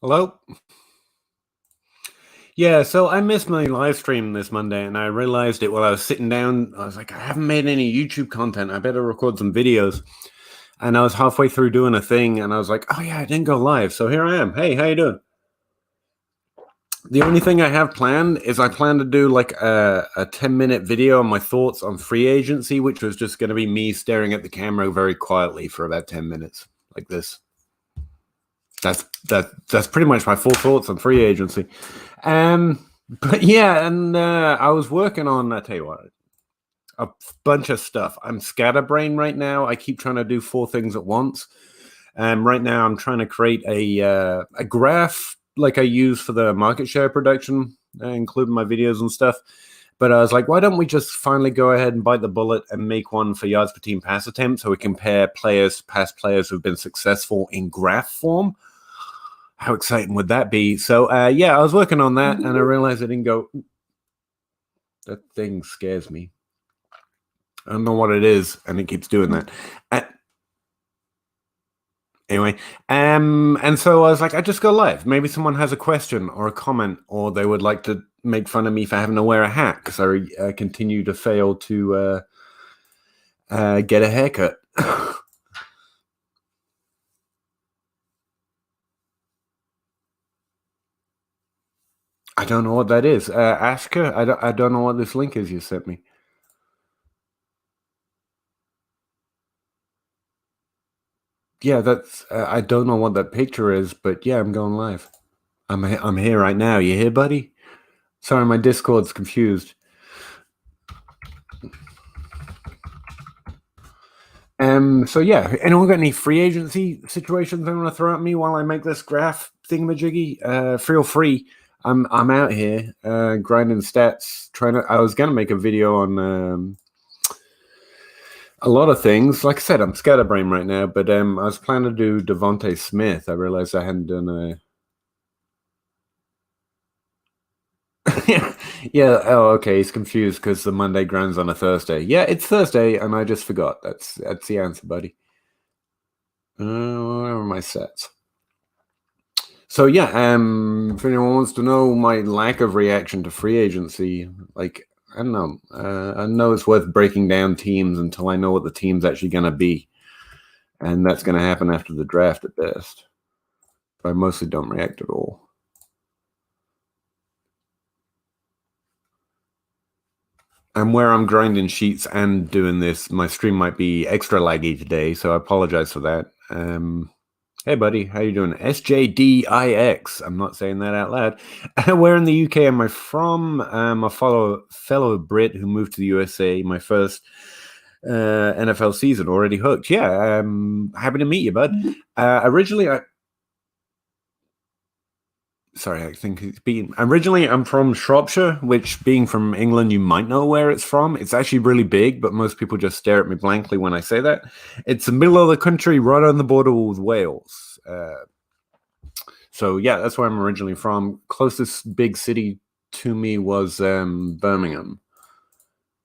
Hello? Yeah, so I missed my live stream this Monday and I realized it while I was sitting down. I was like, I haven't made any YouTube content. I better record some videos. And I was halfway through doing a thing and I was like, oh yeah, I didn't go live. So here I am. Hey, how you doing? The only thing I have planned is I plan to do like a 10-minute video on my thoughts on free agency, which was just going to be me staring at the camera very quietly for about 10 minutes like this. That's pretty much my full thoughts on free agency. But yeah, and I was working on, I tell you what, a bunch of stuff. I'm scatterbrained right now. I keep trying to do 4 things at once. Right now I'm trying to create a graph like I use for the market share production, including my videos and stuff. But I was like, why don't we just finally go ahead and bite the bullet and make one for yards per team pass attempt so we compare players to past players who've been successful in graph form. How exciting would that be? So, yeah, I was working on that, and I realized I didn't go. That thing scares me. I don't know what it is, and it keeps doing that. Anyway, and so I was like, I just go live. Maybe someone has a question or a comment, or they would like to make fun of me for having to wear a hat because I continue to fail to get a haircut. I don't know what that is. Ask her. I don't know what this link is you sent me. Yeah, that's. I don't know what that picture is, but yeah, I'm going live. I'm here right now. You here, buddy? Sorry, my Discord's confused. So yeah, anyone got any free agency situations they want to throw at me while I make this graph thingamajiggy? Feel free. I'm out here grinding stats. I was gonna make a video on a lot of things. Like I said, I'm scatterbrained right now, but I was planning to do Devontae Smith. I realized I hadn't done a. Yeah. Oh, okay. He's confused because the Monday grinds on a Thursday. Yeah, it's Thursday, and I just forgot. That's the answer, buddy. Where are my sets? So yeah, if anyone wants to know my lack of reaction to free agency, like I don't know, I know it's worth breaking down teams until I know what the team's actually going to be, and that's going to happen after the draft at best. But I mostly don't react at all. And where I'm grinding sheets and doing this, my stream might be extra laggy today, so I apologize for that. Hey, buddy, how you doing? SJDIX. I'm not saying that out loud. Where in the UK am I from? A fellow Brit who moved to the USA. My first NFL season, already hooked. Yeah, happy to meet you, bud. Originally, I'm from Shropshire, which, being from England, you might know where it's from. It's actually really big, but most people just stare at me blankly when I say that. It's the middle of the country, right on the border with Wales. So yeah, that's where I'm originally from. Closest big city to me was Birmingham,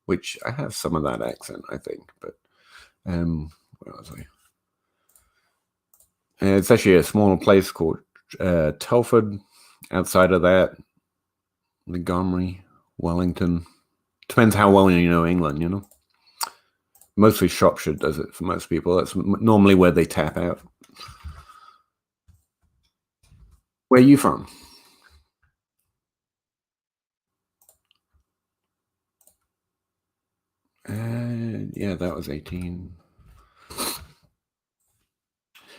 which I have some of that accent, I think. But where was I? It's actually a smaller place called Telford. Outside of that, Montgomery, Wellington. Depends how well you know England, you know. Mostly Shropshire does it for most people. That's normally where they tap out. Where are you from? Yeah, that was 18.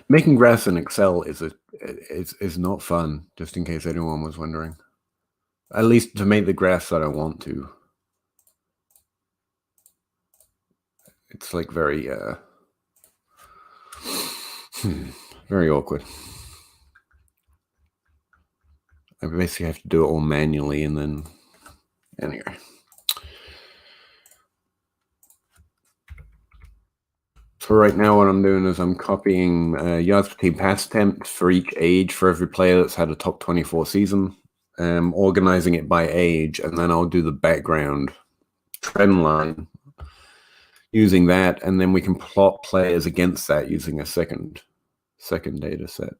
Making graphs in Excel is not fun, just in case anyone was wondering. At least to make the graphs that I want to. It's like very very awkward. I basically have to do it all manually, and then anyway. So right now what I'm doing is I'm copying yards per team pass attempt for each age for every player that's had a top 24 season, organizing it by age, and then I'll do the background trend line using that, and then we can plot players against that using a second data set.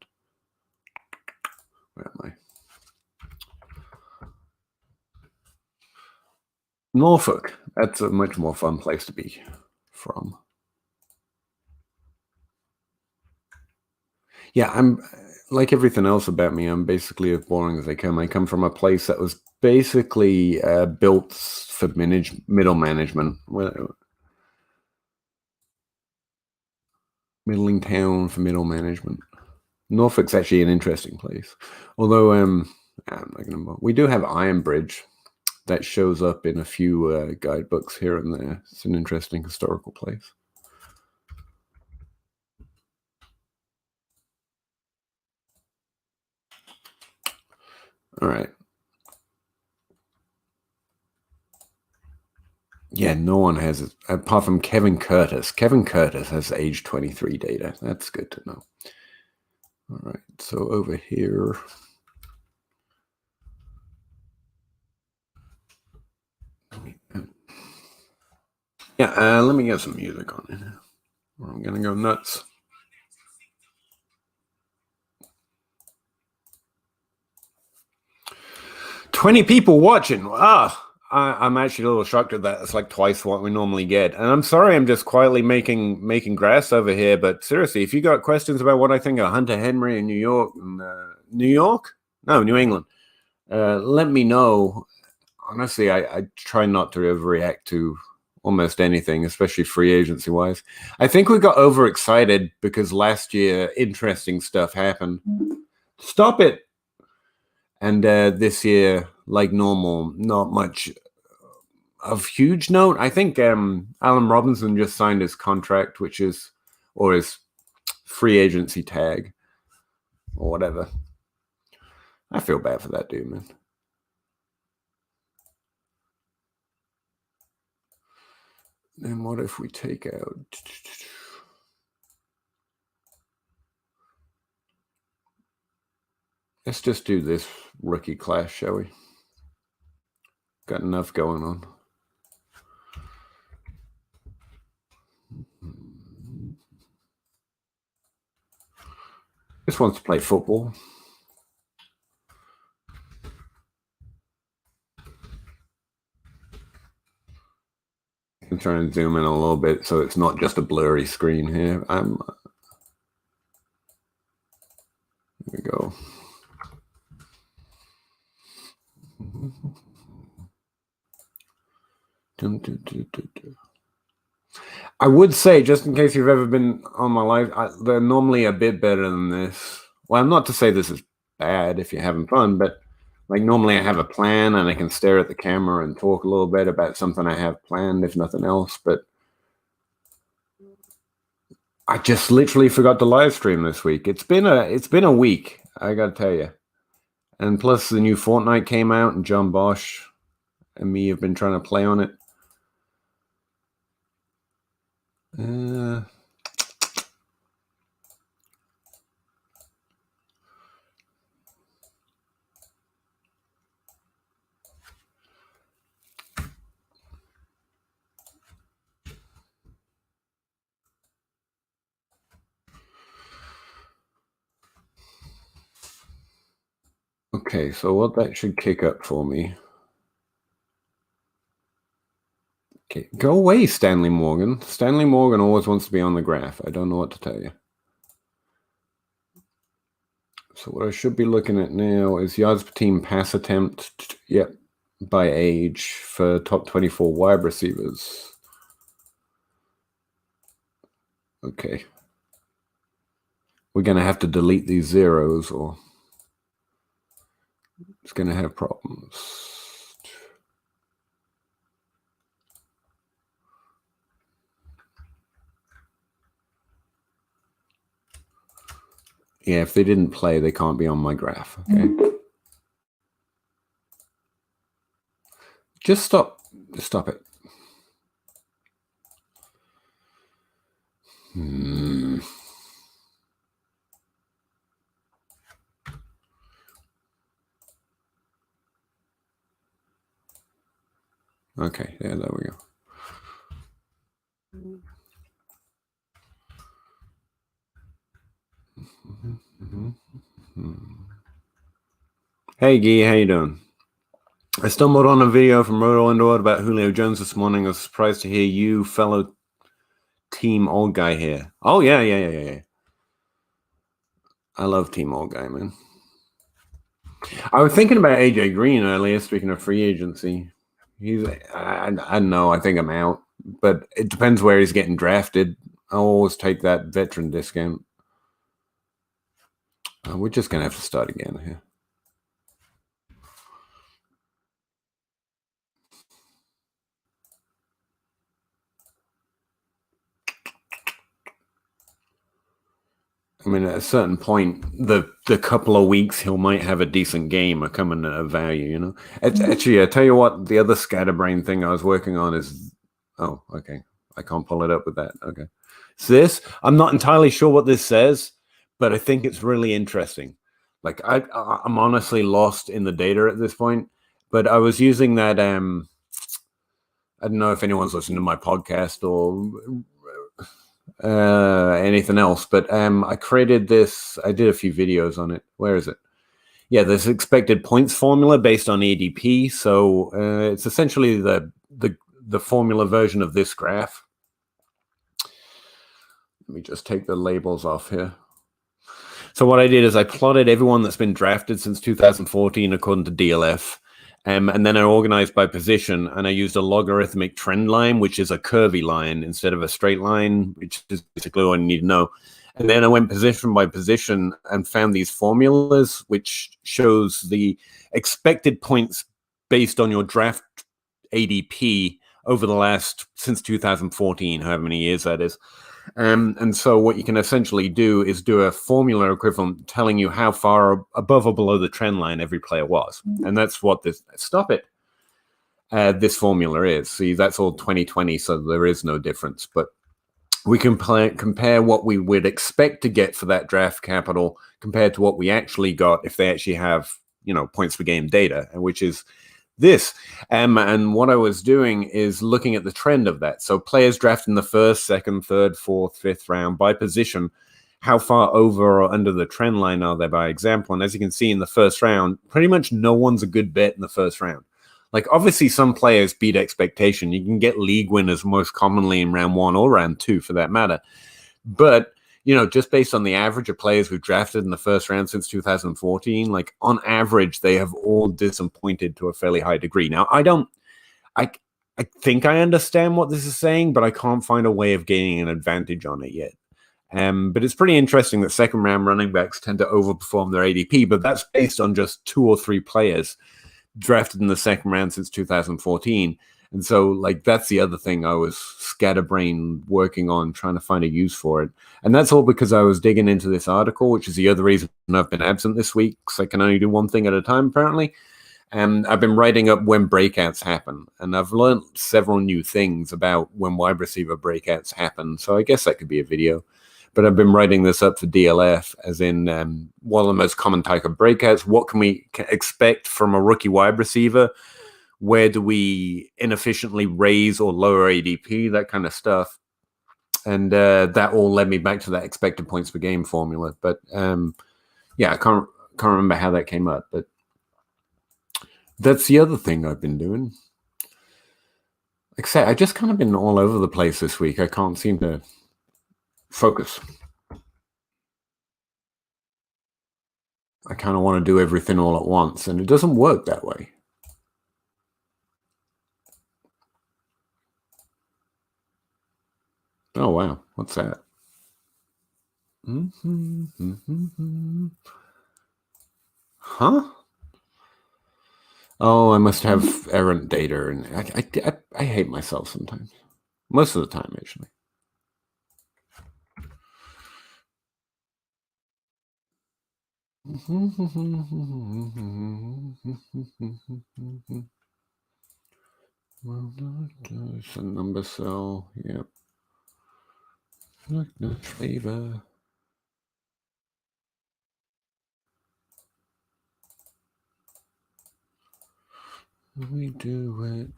Norfolk. That's a much more fun place to be from. Yeah, I'm like everything else about me. I'm basically as boring as I come. I come from a place that was basically built for middle management. Middling town for middle management. Norfolk's actually an interesting place. Although I'm not gonna, we do have Iron Bridge that shows up in a few guidebooks here and there. It's an interesting historical place. All right. Yeah, no one has it apart from Kevin Curtis. Kevin Curtis has age 23 data. That's good to know. All right, so over here. Yeah, let me get some music on it, or I'm gonna go nuts. "20 people watching. I'm actually a little shocked at that. It's like twice what we normally get. And I'm sorry, I'm just quietly making grass over here. But seriously, if you got questions about what I think of Hunter Henry in New York, New England, let me know. Honestly, I try not to overreact to almost anything, especially free agency wise. I think we got overexcited because last year interesting stuff happened. Stop it. And this year, like normal, not much of huge note. I think Allen Robinson just signed his contract, or his free agency tag, or whatever. I feel bad for that dude, man. And what if we take out? Let's just do this rookie class, shall we? Got enough going on. Just wants to play football. I'm trying to zoom in a little bit so it's not just a blurry screen here. There we go. I would say, just in case you've ever been on my live, they're normally a bit better than this. Well, not to say this is bad if you're having fun, but like normally I have a plan and I can stare at the camera and talk a little bit about something I have planned, if nothing else. But I just literally forgot to live stream this week. It's been a week, I gotta tell you. And plus the new Fortnite came out and John Bosch and me have been trying to play on it. Okay, so what that should kick up for me. Okay, go away, Stanley Morgan. Stanley Morgan always wants to be on the graph. I don't know what to tell you. So what I should be looking at now is yards per team pass attempt. Yep, by age for top 24 wide receivers. Okay. We're going to have to delete these zeros or it's going to have problems. Yeah, if they didn't play, they can't be on my graph, okay? Just stop it. Okay, yeah, there we go. Hey, Guy, how you doing? I stumbled on a video from Roto Underworld about Julio Jones this morning. I was surprised to hear you, fellow Team Old Guy here. Oh, yeah. I love Team Old Guy, man. I was thinking about AJ Green earlier, speaking of free agency. I don't know, I think I'm out. But it depends where he's getting drafted. I'll always take that veteran discount. We're just going to have to start again here. I mean, at a certain point, the couple of weeks he might have a decent game are coming at a value, you know? Actually, I tell you what, the other scatterbrain thing I was working on is... Oh, okay. I can't pull it up with that. Okay. So this, I'm not entirely sure what this says, but I think it's really interesting. Like, I'm honestly lost in the data at this point, but I was using that... I don't know if anyone's listening to my podcast or anything else, but I created this. I did a few videos on it. Where is it? Yeah, this expected points formula based on ADP. So it's essentially the formula version of this graph. Let me just take the labels off here. So what I did is I plotted everyone that's been drafted since 2014 according to DLF. And then I organized by position, and I used a logarithmic trend line, which is a curvy line instead of a straight line, which is basically all you need to know. And then I went position by position and found these formulas, which shows the expected points based on your draft ADP over the last, since 2014, however many years that is. And so what you can essentially do is do a formula equivalent telling you how far above or below the trend line every player was. And that's what this, stop it, this formula is. See, that's all 2020, so there is no difference. But we can compare what we would expect to get for that draft capital compared to what we actually got if they actually have, you know, points per game data, which is this. And what I was doing is looking at the trend of that. So players drafted in the first, second, third, fourth, fifth round by position, how far over or under the trend line are they by example? And as you can see in the first round, pretty much no one's a good bet in the first round. Like, obviously, some players beat expectation. You can get league winners most commonly in round 1 or round 2, for that matter. But, you know, just based on the average of players we've drafted in the first round since 2014, like, on average, they have all disappointed to a fairly high degree. Now, I think I understand what this is saying, but I can't find a way of gaining an advantage on it yet. But it's pretty interesting that second round running backs tend to overperform their ADP, but that's based on just 2 or 3 players drafted in the second round since 2014. And so, like, that's the other thing I was scatterbrain working on, trying to find a use for it. And that's all because I was digging into this article, which is the other reason I've been absent this week, because I can only do one thing at a time, apparently. And I've been writing up when breakouts happen. And I've learned several new things about when wide receiver breakouts happen. So I guess that could be a video. But I've been writing this up for DLF, as in one of the most common type of breakouts. What can we expect from a rookie wide receiver? Where do we inefficiently raise or lower ADP? That kind of stuff. And that all led me back to that expected points per game formula. But yeah, I can't remember how that came up. But that's the other thing I've been doing. Except I just kind of been all over the place this week. I can't seem to focus. I kind of want to do everything all at once, and it doesn't work that way. Oh, wow. What's that? Huh? Oh, I must have errant data, and I hate myself sometimes. Most of the time, actually. It's a number cell. Yep. No flavor. We do it.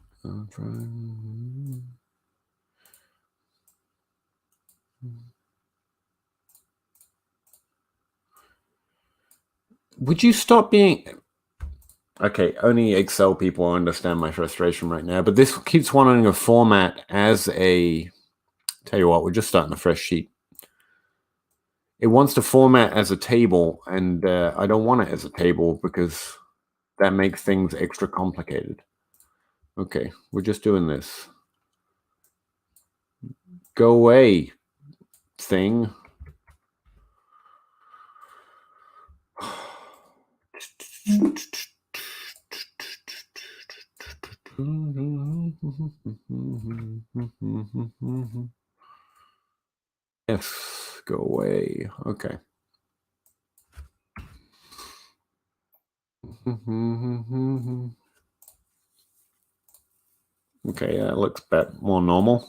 Would you stop being... Okay, only Excel people understand my frustration right now, but this keeps wanting a format as a... Tell you what, we're just starting a fresh sheet. It wants to format as a table, and I don't want it as a table because that makes things extra complicated. Okay, we're just doing this. Go away, thing. Yes, go away. Okay. Okay, that looks a bit more normal.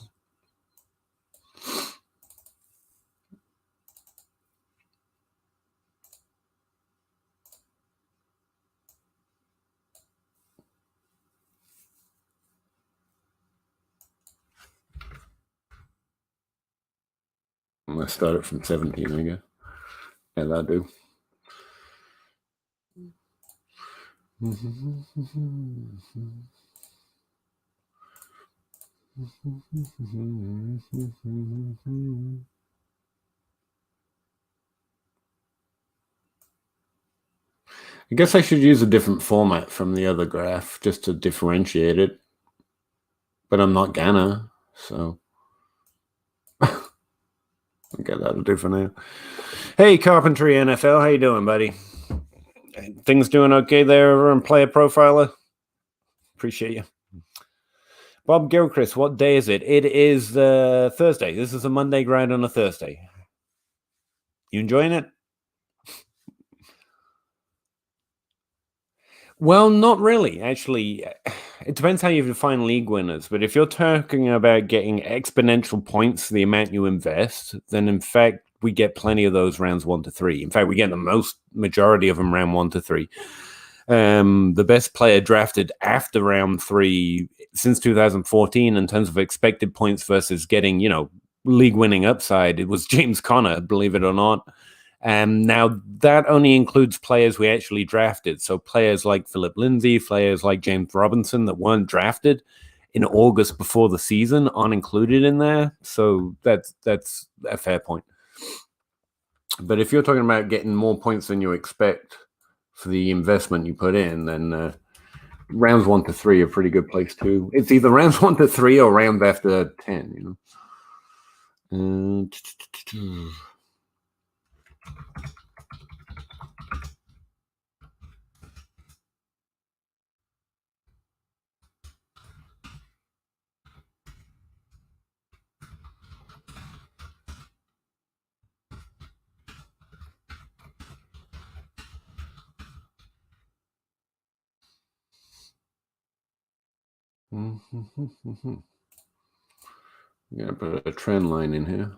I'm gonna start it from 17, I guess. Yeah, that'll do. I guess I should use a different format from the other graph just to differentiate it. But I'm not gonna, so... Okay, that'll do for now. Hey, Carpentry NFL, how you doing, buddy? Things doing okay there over in Player Profiler? Appreciate you. Bob Gilchrist, what day is it? It is Thursday. This is a Monday grind on a Thursday. You enjoying it? Well, not really. Actually, it depends how you define league winners. But if you're talking about getting exponential points for the amount you invest, then in fact, we get plenty of those rounds 1 to 3. In fact, we get the majority of them round 1 to 3. The best player drafted after round 3 since 2014 in terms of expected points versus getting, league winning upside, it was James Conner, believe it or not. Now that only includes players we actually drafted. So players like Philip Lindsay, players like James Robinson that weren't drafted in August before the season aren't included in there. So that's a fair point. But if you're talking about getting more points than you expect for the investment you put in, then rounds 1 to 3 are a pretty good place too. It's either rounds 1 to 3 or rounds after 10, I'm going to put a trend line in here.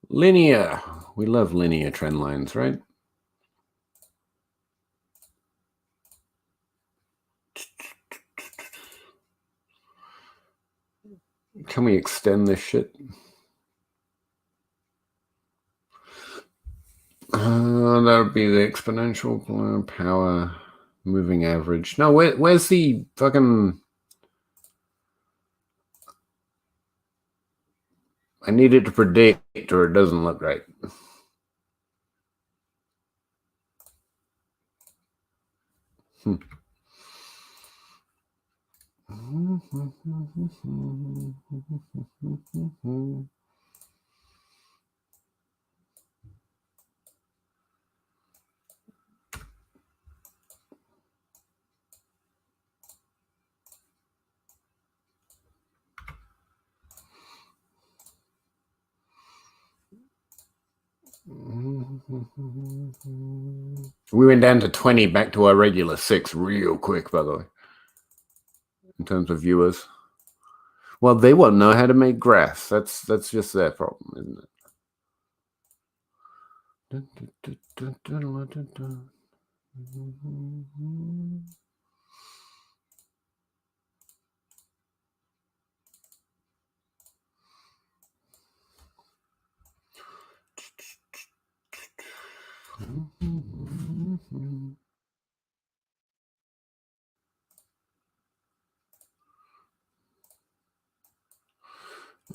Linear. We love linear trend lines, right? Can we extend this shit? That would be the exponential power moving average. No, where's the fucking... I need it to predict or it doesn't look right. We went down to 20, back to our regular 6 real quick, by the way, in terms of viewers. Well, they won't know how to make graphs. That's just their problem, isn't it?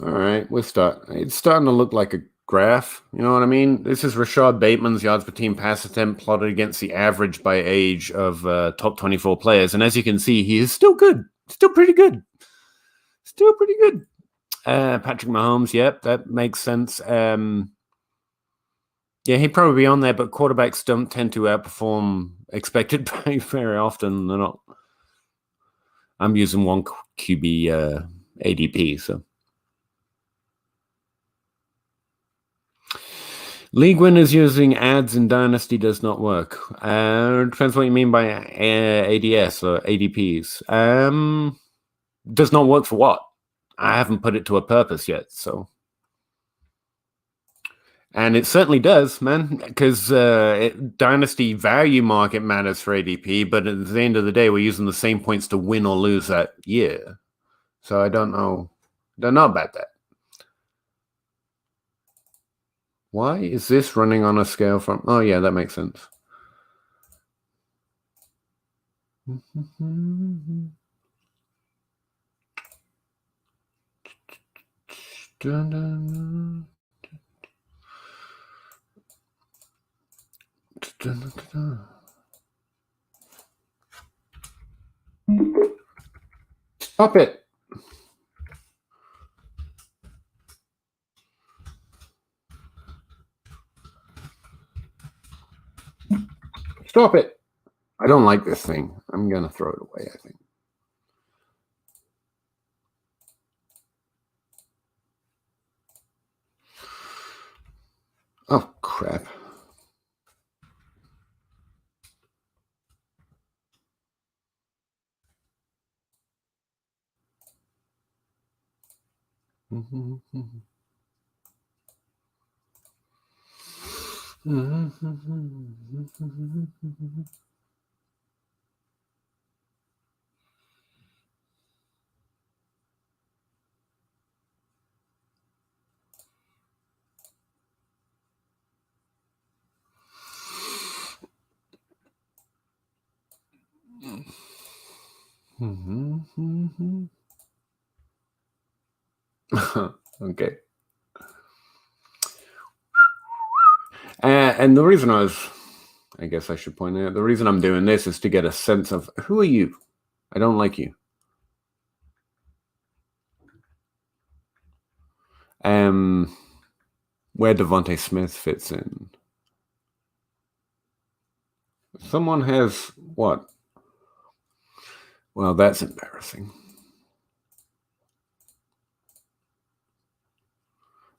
All right, it's starting to look like a graph. You know what I mean? This is Rashad Bateman's yards per team pass attempt plotted against the average by age of top 24 players. And as you can see, he is still good. Still pretty good. Still pretty good. Patrick Mahomes, yep, that makes sense. Yeah, he'd probably be on there, but quarterbacks don't tend to outperform expected pay very often. They're not. I'm using one QB ADP, so. League winners using ads in Dynasty does not work. Depends what you mean by ADS or ADPs. Does not work for what? I haven't put it to a purpose yet, so. And it certainly does, man, because Dynasty value market matters for ADP, but at the end of the day, we're using the same points to win or lose that year. So I don't know about that. Why is this running on a scale from... Oh, yeah, that makes sense. Stop it. Stop it. I don't like this thing. I'm going to throw it away, I think. Oh, crap. Okay. And the reason I guess I should point out, the reason I'm doing this is to get a sense of, who are you? I don't like you. Where Devontae Smith fits in. Someone has what? Well, that's embarrassing.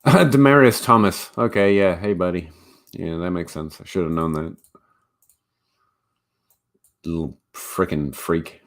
Demaryius Thomas. Okay, yeah. Hey, buddy. Yeah, that makes sense. I should have known that. Little frickin' freak.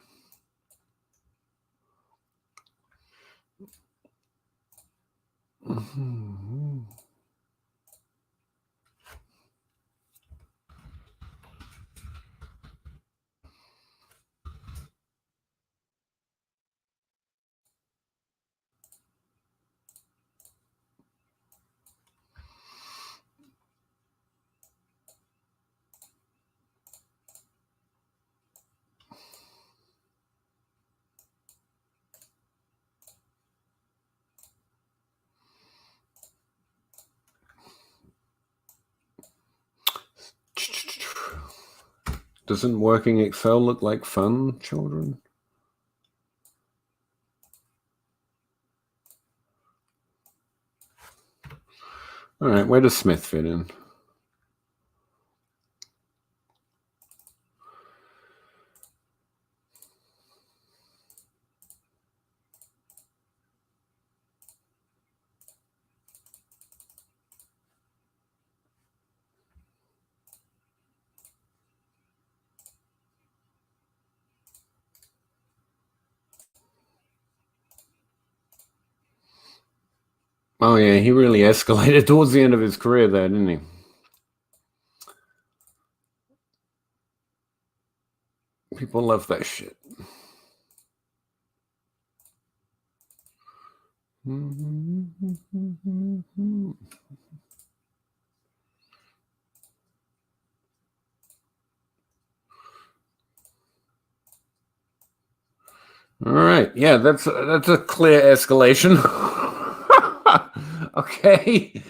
Doesn't working Excel look like fun, children? All right, where does Smith fit in? Oh, yeah, he really escalated towards the end of his career there, didn't he? People love that shit. All right. Yeah, that's a clear escalation. Okay.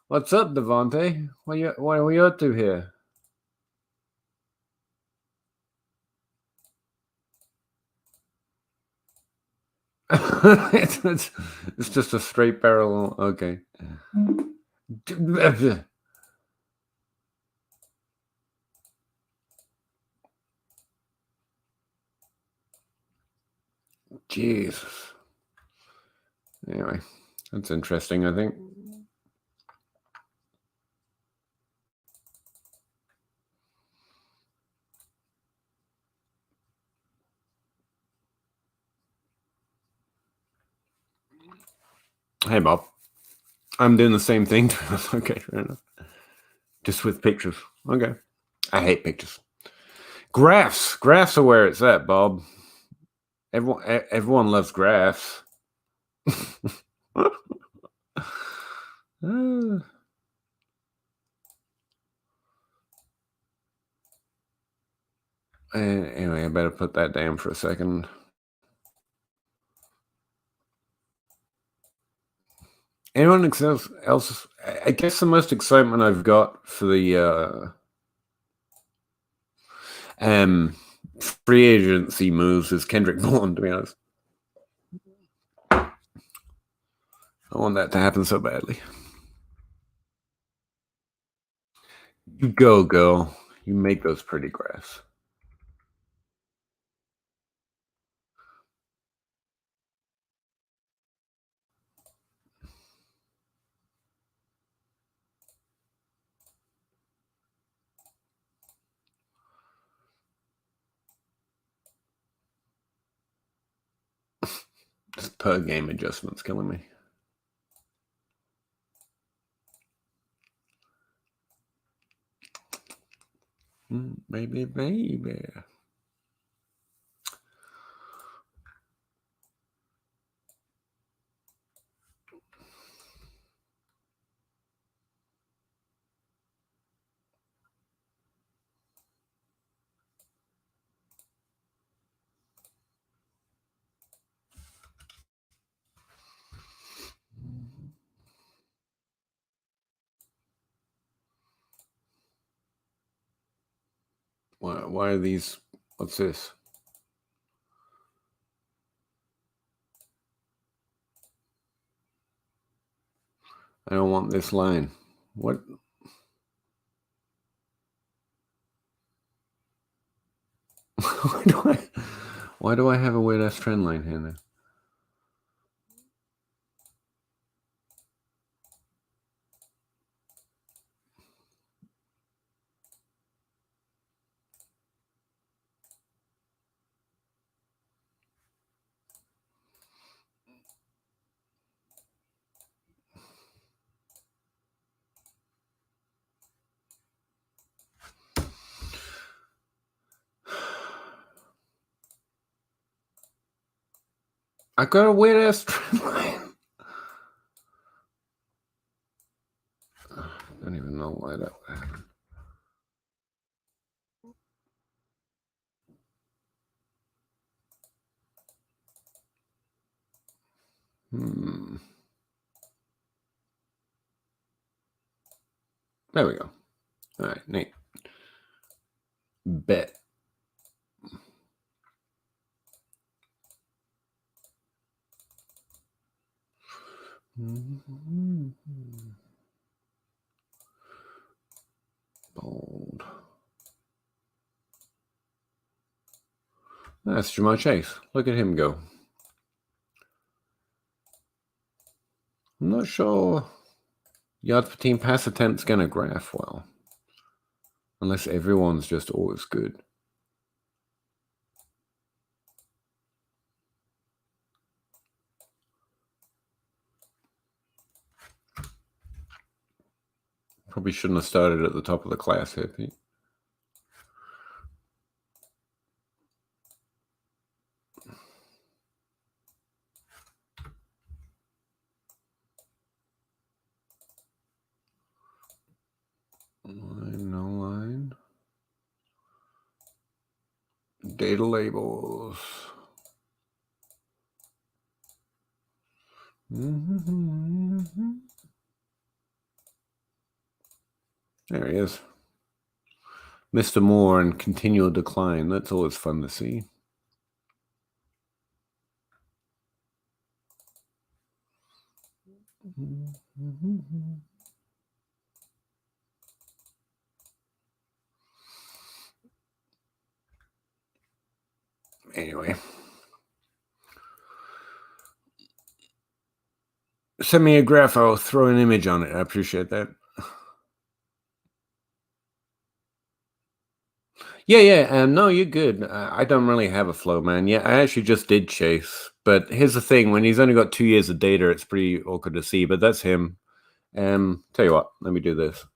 What's up, Devontae? What are we up to here? it's just a straight barrel. Okay. Jesus. Anyway, that's interesting, I think. Hey, Bob. I'm doing the same thing. Okay, fair enough. Just with pictures. Okay. I hate pictures. Graphs. Graphs are where it's at, Bob. Everyone loves graphs. Anyway, I better put that down for a second. Anyone else? I guess the most excitement I've got for the free agency moves is Kendrick Bourne, to be honest. I want that to happen so badly. You go, girl. You make those pretty graphs. This per game adjustment's killing me. Baby. Why are these? What's this? I don't want this line. What? Why do I have a weird ass trend line here now? I got a weird ass trend line. I don't even know why that happened. There we go. All right, neat. Bet. Bold. That's Jamar Chase. Look at him go. I'm not sure yards per team pass attempt's going to graph well. Unless everyone's just always good. Probably shouldn't have started at the top of the class here, Pete. Line, no line. Data labels. There he is. Mr. Moore in continual decline. That's always fun to see. Anyway. Send me a graph. I'll throw an image on it. I appreciate that. Yeah. No, you're good. I don't really have a flow, man. Yeah, I actually just did Chase. But here's the thing. When he's only got 2 years of data, it's pretty awkward to see. But that's him. Tell you what. Let me do this.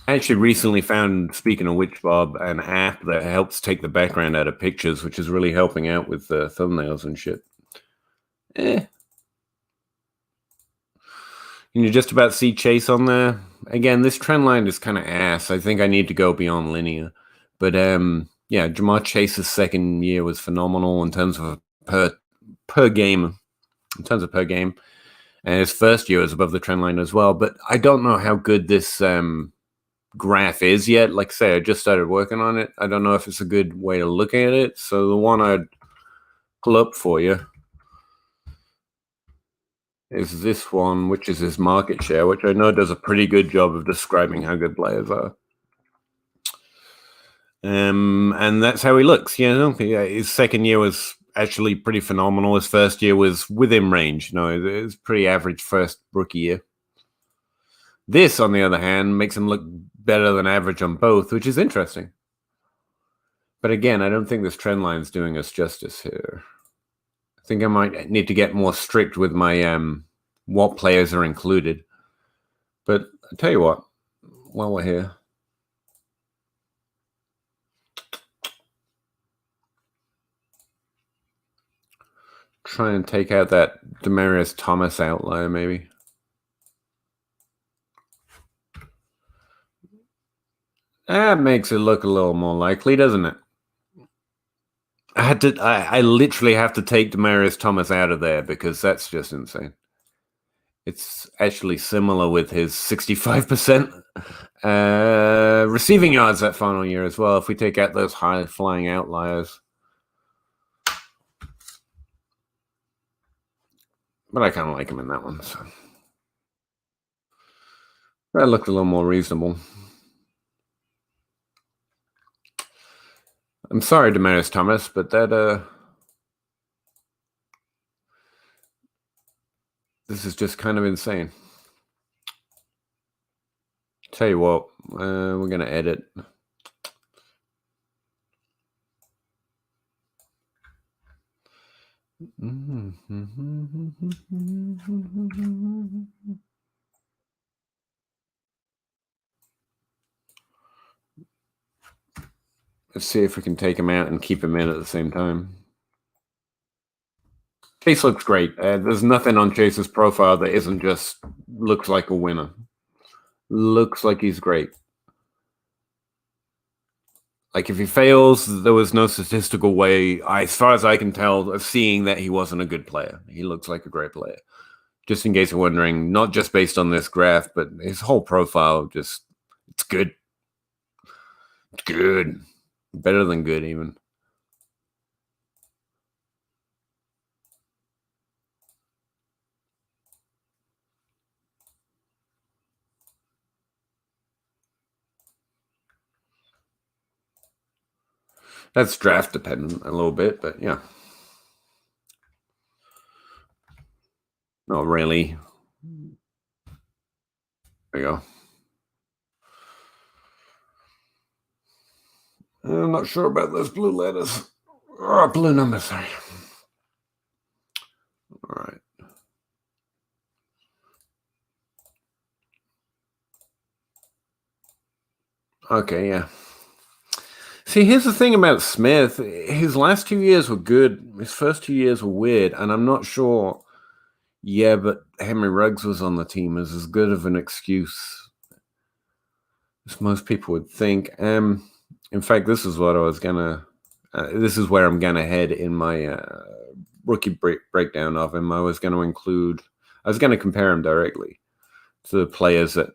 I actually recently found, speaking of which, Bob, an app that helps take the background out of pictures, which is really helping out with the thumbnails and shit. Can you just about see Chase on there? Again, this trend line is kind of ass. I think I need to go beyond linear. But yeah, Jamar Chase's second year was phenomenal in terms of per game. In terms of per game. And his first year was above the trend line as well. But I don't know how good this graph is yet. Like I say, I just started working on it. I don't know if it's a good way to look at it. So the one I'd pull up for you is this one, which is his market share, which I know does a pretty good job of describing how good players are. And that's how he looks. His second year was actually pretty phenomenal. His first year was within range. It was pretty average first rookie year. This, on the other hand, makes him look better than average on both, which is interesting. But again, I don't think this trend line is doing us justice here. I think I might need to get more strict with my what players are included. But I'll tell you what, while we're here, try and take out that Demaryius Thomas outlier, maybe. That makes it look a little more likely, doesn't it? I literally have to take Demaryius Thomas out of there because that's just insane. It's actually similar with his 65% receiving yards that final year as well. If we take out those high flying outliers. But I kind of like him in that one. So that looked a little more reasonable. I'm sorry, Demaryius Thomas, but that this is just kind of insane. Tell you what, we're gonna edit. Let's see if we can take him out and keep him in at the same time. Chase looks great. There's nothing on Chase's profile that isn't just looks like a winner. Looks like he's great. Like if he fails, there was no statistical way, as far as I can tell, of seeing that he wasn't a good player. He looks like a great player. Just in case you're wondering, not just based on this graph, but his whole profile, it's good. It's good. Better than good, even. That's draft dependent a little bit, but yeah. Not really. There you go. I'm not sure about those blue letters. Blue numbers, sorry. All right. Okay, yeah. See, here's the thing about Smith. His last 2 years were good. His first 2 years were weird, and I'm not sure. Yeah, but Henry Ruggs was on the team as good of an excuse as most people would think. In fact, this is what I was gonna. This is where I'm gonna head in my rookie breakdown of him, I was going to compare him directly to the players that,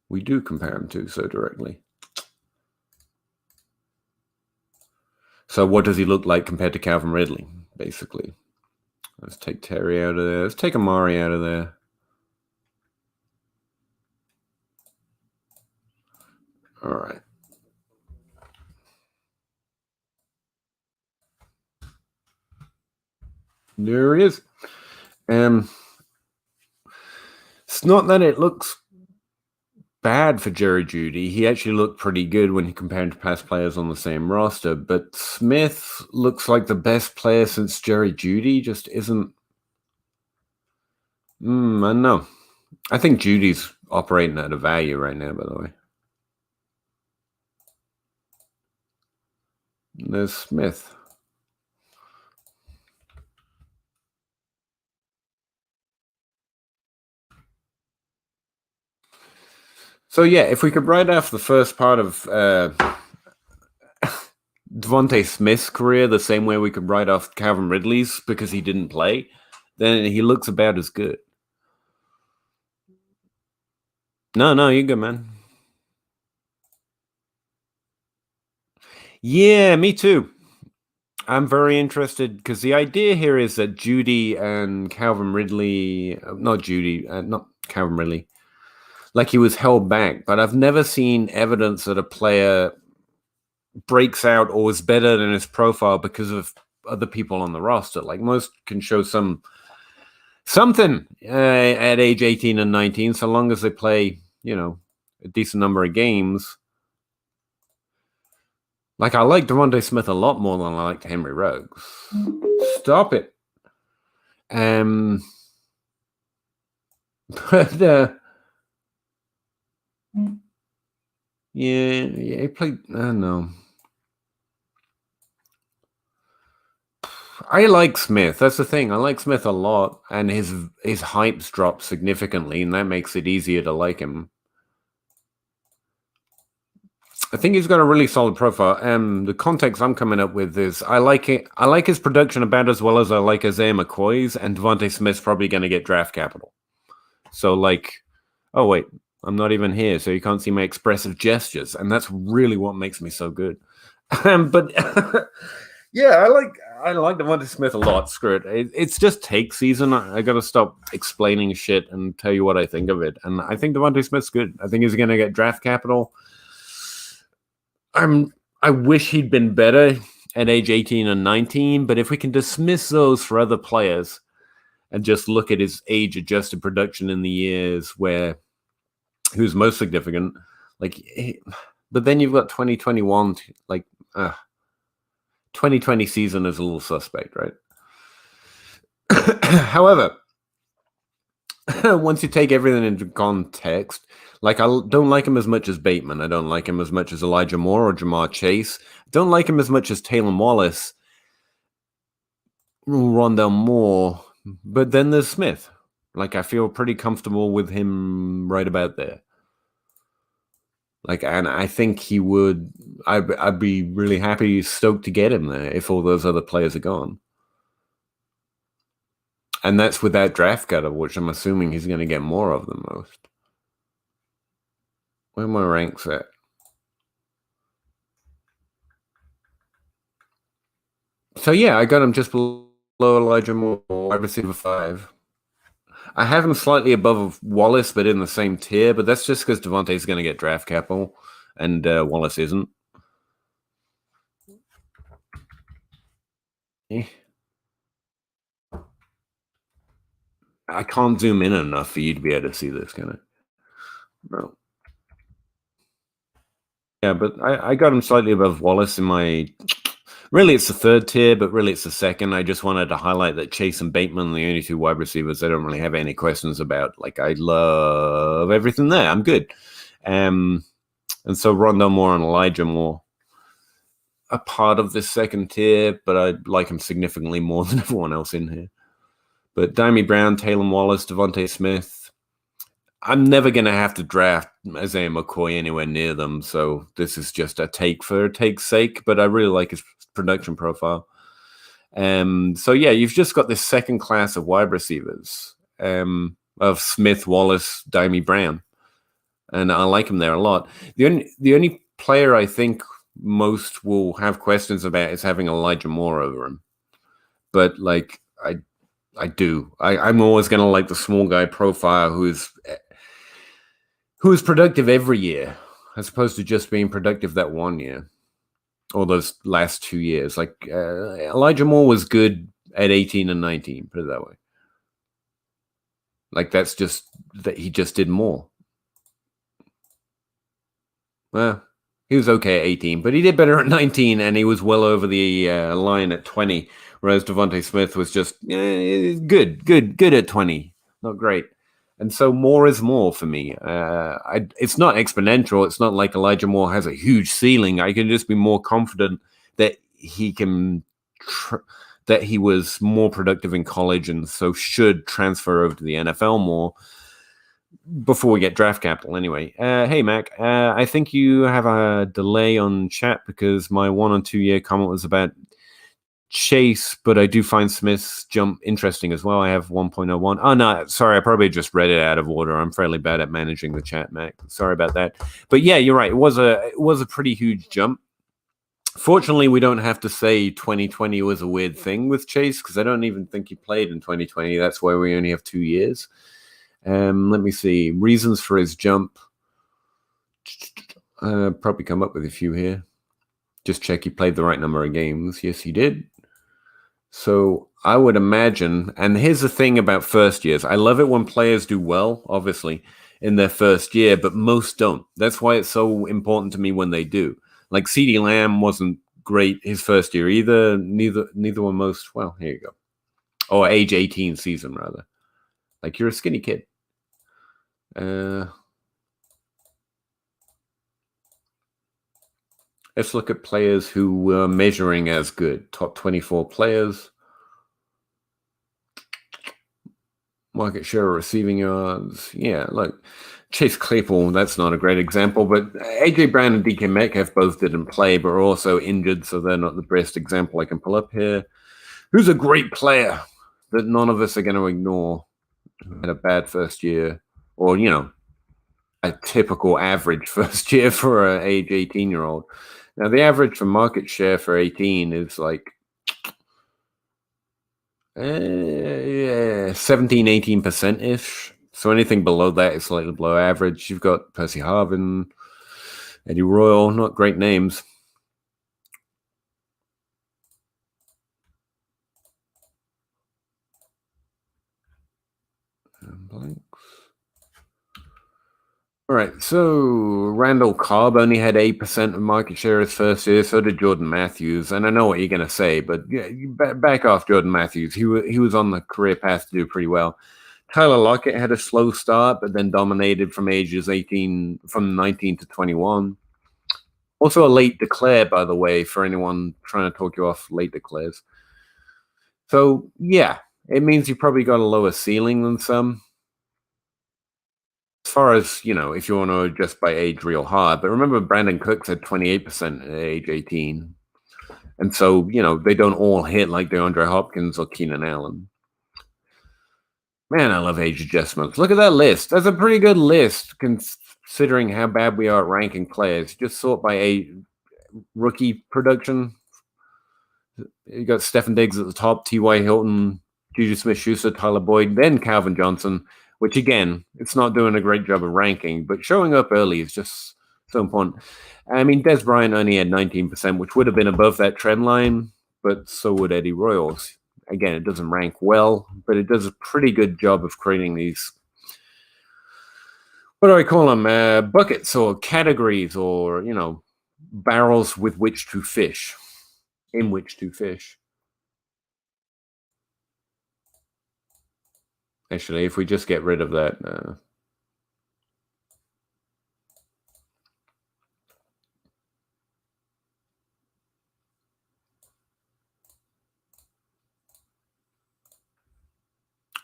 we do compare him to so directly. So what does he look like compared to Calvin Ridley, basically? Let's take Terry out of there. Let's take Amari out of there. All right. There he is. It's not that it looks bad for Jerry Jeudy. He actually looked pretty good when he compared to past players on the same roster, but Smith looks like the best player since Jerry Jeudy. Just isn't. I don't know. I think Judy's operating at a value right now, by the way. There's Smith. So yeah, if we could write off the first part of Devontae Smith's career the same way we could write off Calvin Ridley's because he didn't play, then he looks about as good. No, you're good, man. Yeah, me too. I'm very interested because the idea here is that Jeudy and Calvin Ridley, not Calvin Ridley, like he was held back, but I've never seen evidence that a player breaks out or is better than his profile because of other people on the roster. Like most can show something at age 18 and 19, so long as they play, a decent number of games. Like I like Devontae Smith a lot more than I liked Henry Ruggs. Stop it. But yeah, he played. I don't know. I like Smith. That's the thing. I like Smith a lot, and his hype's dropped significantly, and that makes it easier to like him. I think he's got a really solid profile. The context I'm coming up with is I like it. I like his production about as well as I like Isaiah McCoy's, and Devontae Smith's probably going to get draft capital. So oh wait, I'm not even here, so you can't see my expressive gestures, and that's really what makes me so good. But yeah, I like Devontae Smith a lot. Screw it. It's just take season. I got to stop explaining shit and tell you what I think of it. And I think Devontae Smith's good. I think he's going to get draft capital. I wish he'd been better at age 18 and 19, but if we can dismiss those for other players and just look at his age-adjusted production in the years where he was most significant, but then you've got 2021, 2020 season is a little suspect, right? However, once you take everything into context, I don't like him as much as Bateman. I don't like him as much as Elijah Moore or Jamar Chase. I don't like him as much as Taylor Wallace, Rondell Moore. But then there's Smith. I feel pretty comfortable with him right about there. And I think he would. I'd be really happy, stoked to get him there if all those other players are gone. And that's without draft capital, which I'm assuming he's going to get more of than most. Where are my ranks at? So yeah, I got him just below Elijah Moore, wide receiver 5. I have him slightly above Wallace, but in the same tier. But that's just because Devontae's going to get draft capital, and Wallace isn't. I can't zoom in enough for you to be able to see this, can I? No. Yeah, but I got him slightly above Wallace in my. Really, it's the third tier, but really it's the second. I just wanted to highlight that Chase and Bateman are the only two wide receivers I don't really have any questions about. I love everything there. I'm good. And so Rondell Moore and Elijah Moore are part of this second tier, but I like him significantly more than everyone else in here. But Dimey Brown, Taylor Wallace, Devontae Smith, I'm never going to have to draft Isaiah McCoy anywhere near them, so this is just a take for a take's sake, but I really like his production profile. So yeah, you've just got this second class of wide receivers of Smith, Wallace, Dimey Brown, and I like him there a lot. The only player I think most will have questions about is having Elijah Moore over him, but like I'm always going to like the small guy profile who's productive every year, as opposed to just being productive that 1 year or those last 2 years. Like Elijah Moore was good at 18 and 19, put it that way. Like that's just that he just did more. Well, he was okay at 18, but he did better at 19, and he was well over the line at 20, whereas Devontae Smith was just good at 20, not great. And so more is more for me. It's not exponential. It's not like Elijah Moore has a huge ceiling. I can just be more confident that he can, that he was more productive in college and so should transfer over to the NFL more before we get draft capital anyway. Hey, Mac, I think you have a delay on chat because my 1 and 2 year comment was about Chase, but I do find Smith's jump interesting as well. I have 1.01. Oh, no, sorry. I probably just read it out of order. I'm fairly bad at managing the chat, Mac. Sorry about that. But yeah, you're right. It was a pretty huge jump. Fortunately, we don't have to say 2020 was a weird thing with Chase because I don't even think he played in 2020. That's why we only have 2 years. Let me see. Reasons for his jump. Probably come up with a few here. Just check he played the right number of games. Yes, he did. So I would imagine, and here's the thing about first years. I love it when players do well, obviously, in their first year, but most don't. That's why it's so important to me when they do. Like CeeDee Lamb wasn't great his first year either. Neither were most. Well, here you go. Or age 18 season, rather. Like you're a skinny kid. Let's look at players who were measuring as good. Top 24 players. Market share of receiving yards. Yeah, look. Chase Claypool, that's not a great example, but A.J. Brown and DK Metcalf both didn't play, but are also injured, so they're not the best example I can pull up here. Who's a great player that none of us are going to ignore? Had a bad first year, or, a typical average first year for an age 18-year-old. Now, the average for market share for 18 is like 17, 18%-ish. So anything below that is slightly below average. You've got Percy Harvin, Eddie Royal, not great names. Blanks. All right, so Randall Cobb only had 8% of market share his first year. So did Jordan Matthews. And I know what you're going to say, but yeah, back off Jordan Matthews. He was on the career path to do pretty well. Tyler Lockett had a slow start, but then dominated from ages 18, from 19 to 21. Also a late declare, by the way, for anyone trying to talk you off late declares. So, yeah, it means you probably got a lower ceiling than some. As far as, if you want to adjust by age real hard. But remember, Brandon Cooks had 28% at age 18. And so, they don't all hit like DeAndre Hopkins or Keenan Allen. Man, I love age adjustments. Look at that list. That's a pretty good list considering how bad we are at ranking players. Just sort by age, rookie production. You got Stephen Diggs at the top, T.Y. Hilton, Juju Smith-Schuster, Tyler Boyd, then Calvin Johnson, which again, it's not doing a great job of ranking, but showing up early is just so important. I mean, Des Bryant only had 19%, which would have been above that trend line, but so would Eddie Royals. Again, it doesn't rank well, but it does a pretty good job of creating these, what do I call them, buckets or categories or, barrels with which to fish, in which to fish. Actually, if we just get rid of that,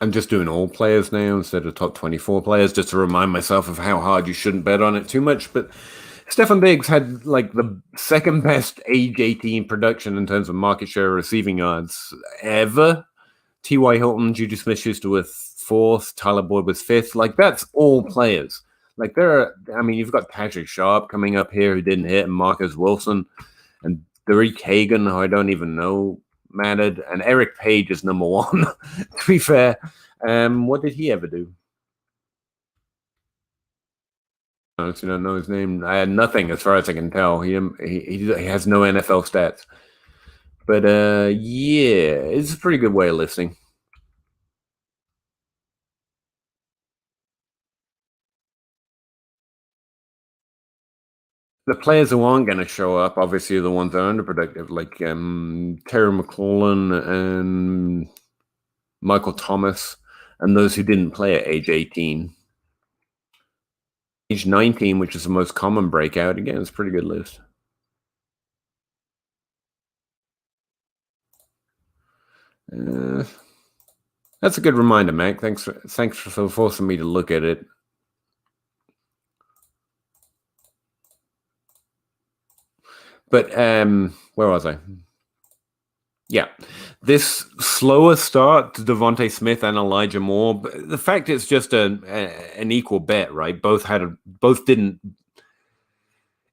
I'm just doing all players now instead of top 24 players, just to remind myself of how hard you shouldn't bet on it too much. But Stefan Diggs had like the second best age 18 production in terms of market share receiving yards ever. T.Y. Hilton, Juju Smith-Schuster with fourth, Tyler Boyd was fifth. Like, that's all players. Like, you've got Patrick Sharp coming up here who didn't hit, and Marcus Wilson, and Derek Hagan, who I don't even know mattered, and Eric Page is number one, to be fair. What did he ever do? I honestly don't know his name. I had nothing as far as I can tell. He has no NFL stats. But yeah, it's a pretty good way of listening. The players who aren't going to show up, obviously, are the ones that are underproductive, like Terry McLaurin and Michael Thomas, and those who didn't play at age 18. Age 19, which is the most common breakout, again, it's a pretty good list. That's a good reminder, Mac. Thanks for forcing me to look at it. But where was I? Yeah, this slower start to Devontae Smith and Elijah Moore. The fact it's just an equal bet, right? Both didn't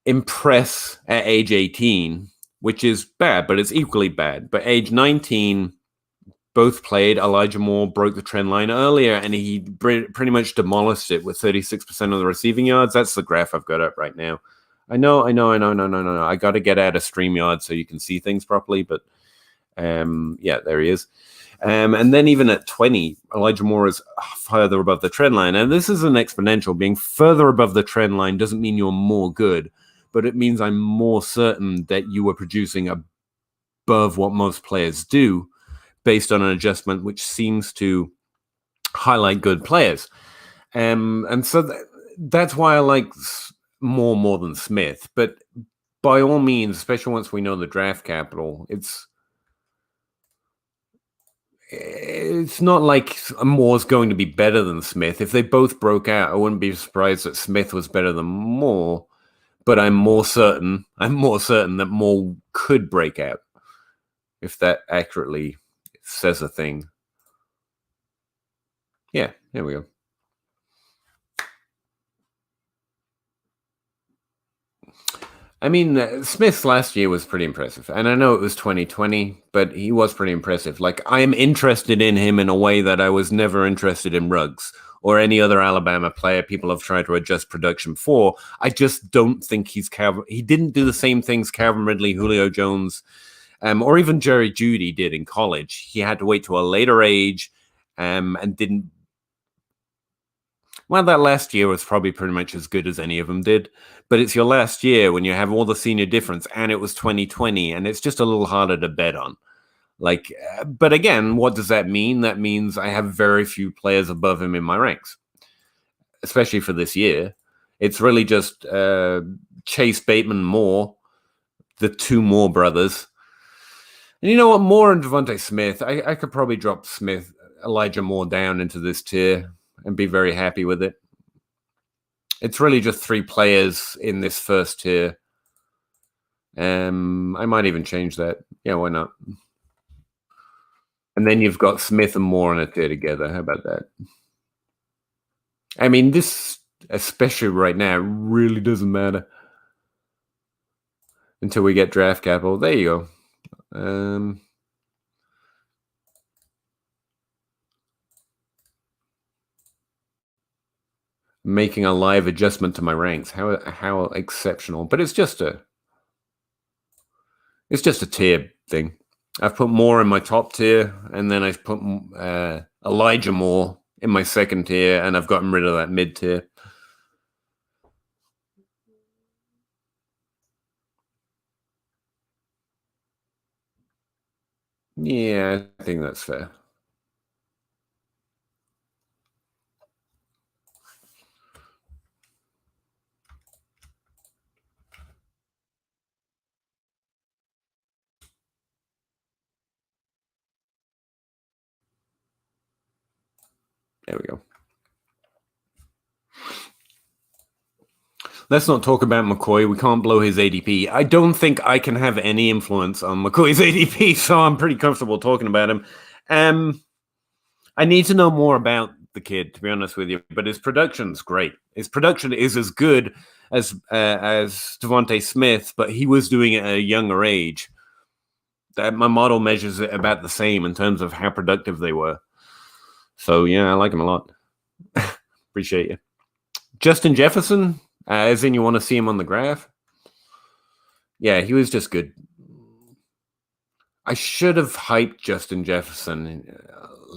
impress at age 18, which is bad, but it's equally bad. But age 19, both played. Elijah Moore broke the trend line earlier, and he pretty much demolished it with 36% of the receiving yards. That's the graph I've got up right now. I know. No. I got to get out of StreamYard so you can see things properly, but yeah, there he is. And then even at 20, Elijah Moore is further above the trend line. And this is an exponential. Being further above the trend line doesn't mean you're more good, but it means I'm more certain that you were producing above what most players do based on an adjustment which seems to highlight good players. And so that's why I like Moore more than Smith. But by all means, especially once we know the draft capital, it's not like Moore's going to be better than Smith. If they both broke out, I wouldn't be surprised that Smith was better than Moore. But I'm more certain that Moore could break out, if that accurately says a thing. Yeah, there we go. I mean, Smith's last year was pretty impressive. And I know it was 2020, but he was pretty impressive. Like, I am interested in him in a way that I was never interested in Ruggs or any other Alabama player people have tried to adjust production for. I just don't think he didn't do the same things Calvin Ridley, Julio Jones, or even Jerry Jeudy did in college. He had to wait to a later age and didn't. Well, that last year was probably pretty much as good as any of them did. But it's your last year when you have all the senior difference, and it was 2020, and it's just a little harder to bet on. Like, but again, what does that mean? That means I have very few players above him in my ranks, especially for this year. It's really just Chase Bateman Moore, the two Moore brothers. And you know what? Moore and Devontae Smith, I could probably drop Elijah Moore down into this tier and be very happy with it. It's really just three players in this first tier. I might even change that. Yeah, why not? And then you've got Smith and Moore in a tier together. How about that? I mean, this, especially right now, really doesn't matter until we get draft capital. There you go. Making a live adjustment to my ranks. How exceptional! But it's just a tier thing. I've put Moore in my top tier, and then I've put Elijah Moore in my second tier, and I've gotten rid of that mid tier. Yeah, I think that's fair. There we go. Let's not talk about McCoy. We can't blow his ADP. I don't think I can have any influence on McCoy's ADP, so I'm pretty comfortable talking about him. I need to know more about the kid, to be honest with you, but his production's great. His production is as good as Devontae Smith, but he was doing it at a younger age. That my model measures it about the same in terms of how productive they were. So yeah, I like him a lot. Appreciate you. Justin Jefferson, as in you want to see him on the graph? Yeah, he was just good. I should have hyped Justin Jefferson,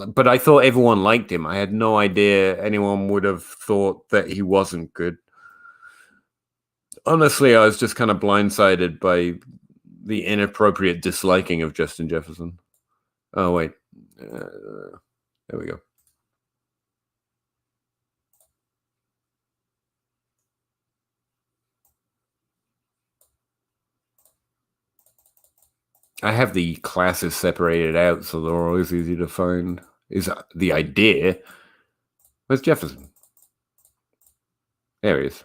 but I thought everyone liked him. I had no idea anyone would have thought that he wasn't good. Honestly, I was just kind of blindsided by the inappropriate disliking of Justin Jefferson. Oh, wait. There we go. I have the classes separated out, so they're always easy to find. Is the idea. Where's Jefferson? There he is.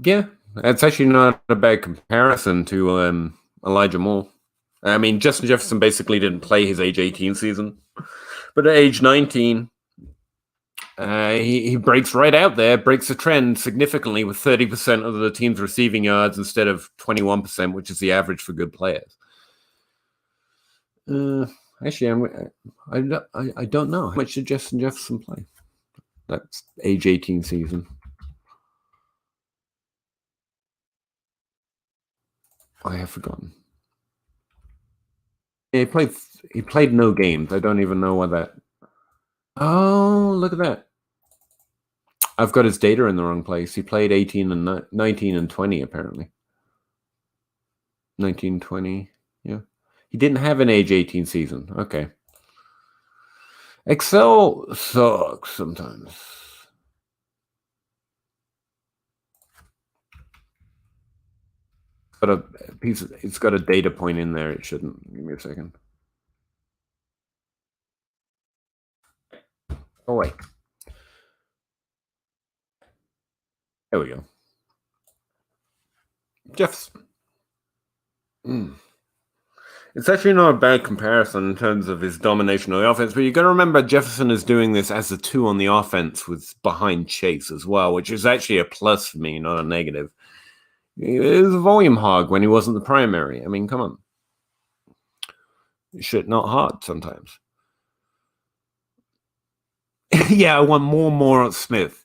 Yeah, that's actually not a bad comparison to Elijah Moore. I mean, Justin Jefferson basically didn't play his age 18 season, but at age 19, he breaks right out there, breaks the trend significantly with 30% of the team's receiving yards instead of 21%, which is the average for good players. Actually, I don't know. How much did Justin Jefferson play? That's age 18 season. I have forgotten. Yeah, he played no games. I don't even know what that. Oh, look at that. I've got his data in the wrong place. He played 18 and 19 and 20 apparently. 19, 20. Yeah. He didn't have an age 18 season. Okay. Excel sucks sometimes. But it's got a data point in there. It shouldn't. Give me a second. Oh wait. There we go. Jefferson. It's actually not a bad comparison in terms of his domination of the offense, but you got to remember Jefferson is doing this as a 2 on the offense with behind Chase as well, which is actually a plus for me, not a negative. He was a volume hog when he wasn't the primary. I mean, come on. Shit, not hard sometimes. Yeah, I want more on Smith.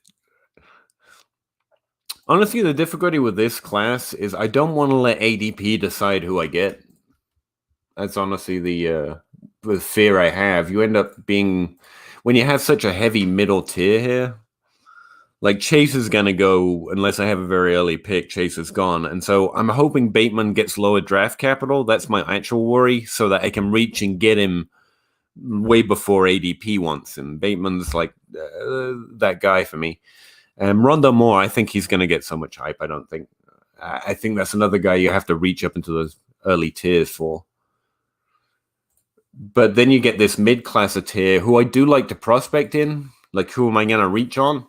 Honestly, the difficulty with this class is I don't want to let ADP decide who I get. That's honestly the fear I have. You end up being, when you have such a heavy middle tier here, like Chase is going to go, unless I have a very early pick, Chase is gone. And so I'm hoping Bateman gets lower draft capital. That's my actual worry, so that I can reach and get him way before ADP wants him. Bateman's like that guy for me. Rondell Moore, I think he's going to get so much hype. I think that's another guy you have to reach up into those early tiers for. But then you get this mid-class tier who I do like to prospect in. Like, who am I going to reach on?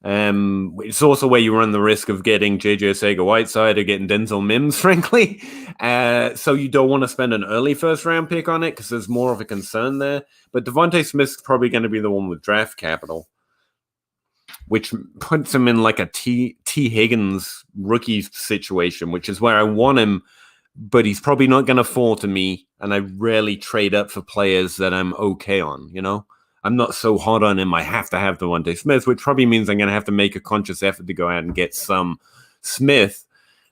It's also where you run the risk of getting JJ Sega-Whiteside or getting Denzel Mims, frankly. So you don't want to spend an early first-round pick on it because there's more of a concern there. But Devontae Smith's probably going to be the one with draft capital, which puts him in like a T. Higgins rookie situation, which is where I want him, but he's probably not going to fall to me, and I rarely trade up for players that I'm okay on, you know? I'm not so hot on him. I have to have Devontae Smith, which probably means I'm going to have to make a conscious effort to go out and get some Smith,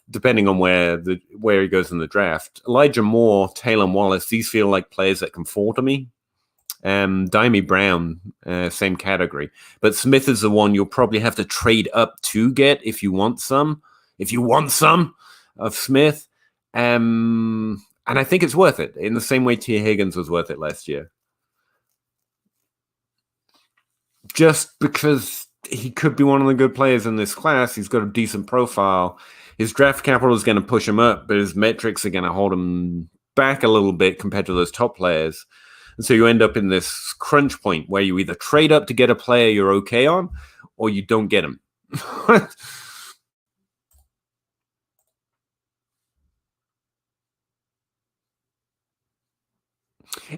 depending on where he goes in the draft. Elijah Moore, Taylor Wallace, these feel like players that can fall to me. Dimey Brown, same category. But Smith is the one you'll probably have to trade up to get if you want some. If you want some of Smith. And I think it's worth it in the same way T. Higgins was worth it last year. Just because he could be one of the good players in this class. He's got a decent profile. His draft capital is going to push him up, but his metrics are going to hold him back a little bit compared to those top players. And so you end up in this crunch point where you either trade up to get a player you're okay on, or you don't get him.